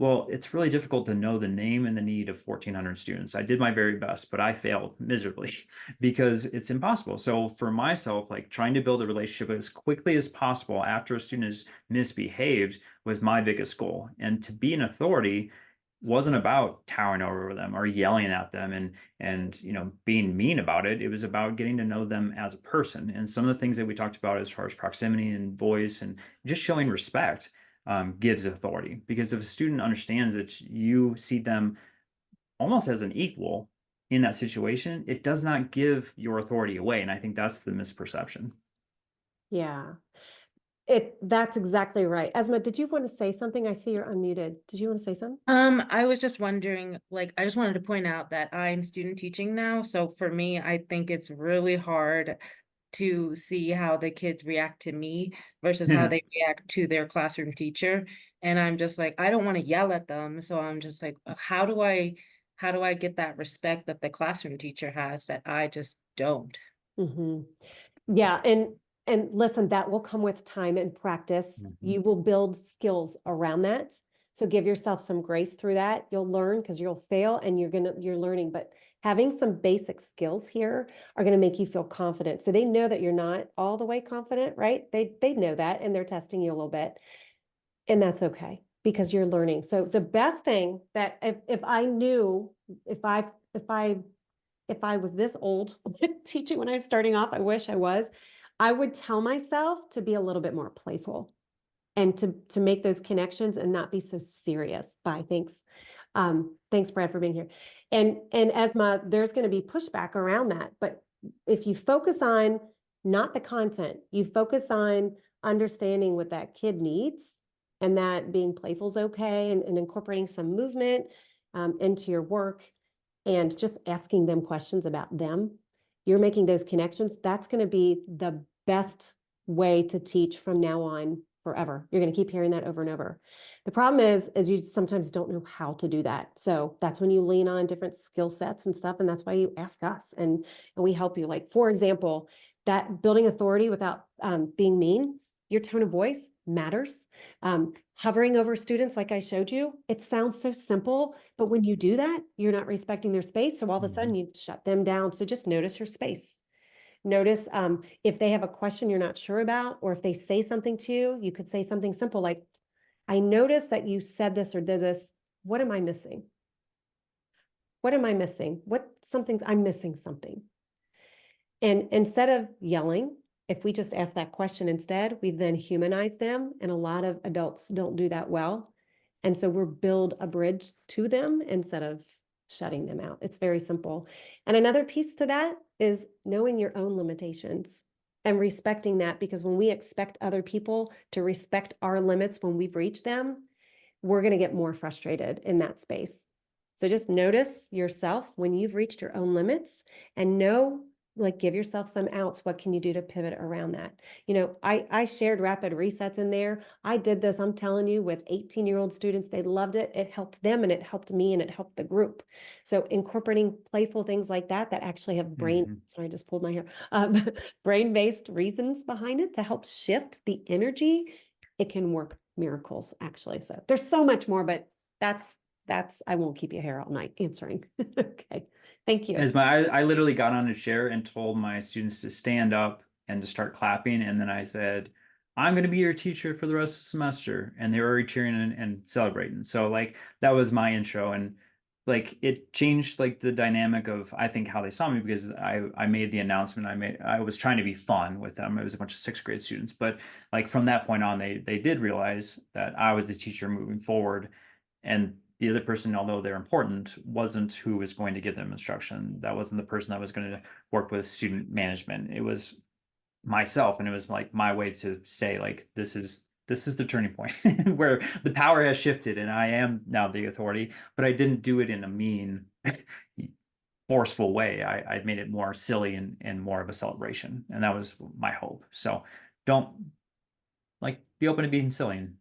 Well, it's really difficult to know the name and the need of 1,400 students. I did my very best, but I failed miserably because it's impossible. So for myself, like trying to build a relationship as quickly as possible after a student has misbehaved was my biggest goal. And to be an authority wasn't about towering over them or yelling at them and being mean about it. It was about getting to know them as a person. And some of the things that we talked about as far as proximity and voice and just showing respect gives authority, because if a student understands that you see them almost as an equal in that situation, it does not give your authority away. And I think that's the misperception. Yeah, that's exactly right. Esma, did you want to say something? I see you're unmuted. Did you want to say something? I was just wondering, like, I just wanted to point out that I'm student teaching now. So for me, I think it's really hard to see how the kids react to me versus how they react to their classroom teacher. And I'm just like, I don't want to yell at them. So I'm just like, how do I get that respect that the classroom teacher has that I just don't? Mm-hmm. Yeah, and listen, that will come with time and practice. Mm-hmm. You will build skills around that. So give yourself some grace through that. You'll learn because you'll fail and you're learning, but having some basic skills here are going to make you feel confident. So they know that you're not all the way confident, right? They know that and they're testing you a little bit. And that's okay because you're learning. So the best thing that if I knew if I was this old teaching when I was starting off, I wish I was, I would tell myself to be a little bit more playful and to make those connections and not be so serious. Bye. Thanks. Thanks, Brad, for being here. And Esma, there's going to be pushback around that. But if you focus on not the content, you focus on understanding what that kid needs and that being playful is okay and incorporating some movement into your work and just asking them questions about them, you're making those connections. That's going to be the best way to teach from now on forever. You're going to keep hearing that over and over. The problem is you sometimes don't know how to do that. So that's when you lean on different skill sets and stuff. And that's why you ask us and we help you. Like, for example, that building authority without being mean, your tone of voice matters. Hovering over students, like I showed you, it sounds so simple, but when you do that, you're not respecting their space. So all of a sudden you shut them down. So just notice your space. Notice if they have a question you're not sure about, or if they say something to you, you could say something simple like, I noticed that you said this or did this. What am I missing? What am I missing? I'm missing something. And instead of yelling, if we just ask that question instead, we've then humanized them. And a lot of adults don't do that well. And so we're build a bridge to them instead of shutting them out. It's very simple. And another piece to that is knowing your own limitations and respecting that, because when we expect other people to respect our limits when we've reached them, we're going to get more frustrated in that space. So just notice yourself when you've reached your own limits and give yourself some outs. What can you do to pivot around that? I shared rapid resets in there. I did this, I'm telling you, with 18-year-old students. They loved it. It helped them and it helped me and it helped the group. So incorporating playful things like that actually have sorry, I just pulled my hair, brain-based reasons behind it to help shift the energy. It can work miracles, actually. So there's so much more, but that's, I won't keep your hair all night answering. Okay. Thank you. I literally got on a chair and told my students to stand up and to start clapping. And then I said, I'm going to be your teacher for the rest of the semester. And they were already cheering and celebrating. So like, that was my intro. And like, it changed like the dynamic of, I think, how they saw me, because I made the announcement. I was trying to be fun with them. It was a bunch of 6th grade students, but like from that point on, they did realize that I was the teacher moving forward. And the other person, although they're important, wasn't who was going to give them instruction. That wasn't the person that was going to work with student management. It was myself. And it was like my way to say, like, this is the turning point where the power has shifted and I am now the authority, but I didn't do it in a mean, forceful way. I made it more silly and more of a celebration. And that was my hope. So don't be open to being silly and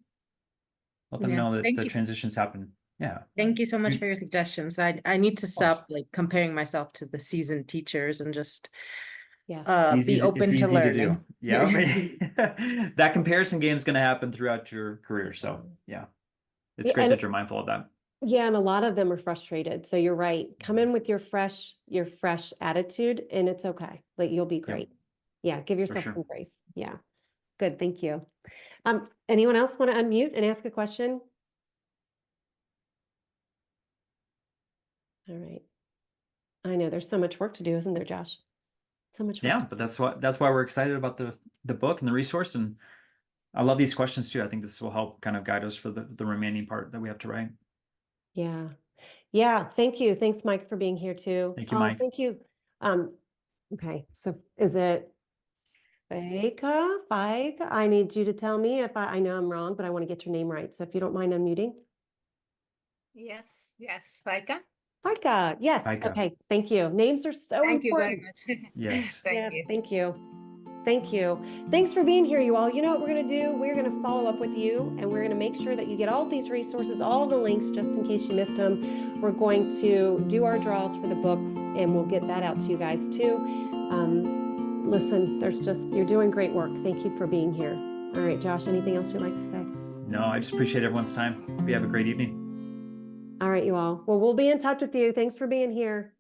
let them know that the transitions happen. Yeah. Thank you so much for your suggestions. I need to stop comparing myself to the seasoned teachers and just be open to learning. Yeah. That comparison game is going to happen throughout your career. So yeah, it's Yeah, great and that you're mindful of that. yeah, and a lot of them are frustrated. So you're right. Come in with your fresh attitude, and it's okay. Like, you'll be great. Yeah, give yourself sure. some grace. Yeah. Good. Thank you. Anyone else want to unmute and ask a question? All right. I know there's so much work to do, isn't there, Josh? So much work. Yeah, but that's why we're excited about the book and the resource. And I love these questions too. I think this will help kind of guide us for the remaining part that we have to write. Yeah. Yeah. Thank you. Thanks, Mike, for being here too. Thank you, Mike. Thank you. Okay. So is it Faika? I need you to tell me if I know I'm wrong, but I want to get your name right. So if you don't mind unmuting. Yes, Faika. Faika. Yes. Faika. Okay. Thank you. Names are so Thank you very important. much. Yes. Thank you. Thank you. Thank you. Thanks for being here, you all. You know what we're going to do? We're going to follow up with you, and we're going to make sure that you get all these resources, all the links, just in case you missed them. We're going to do our draws for the books, and we'll get that out to you guys too. Listen, you're doing great work. Thank you for being here. All right, Josh, anything else you'd like to say? No, I just appreciate everyone's time. Hope you have a great evening. All right, you all. Well, we'll be in touch with you. Thanks for being here.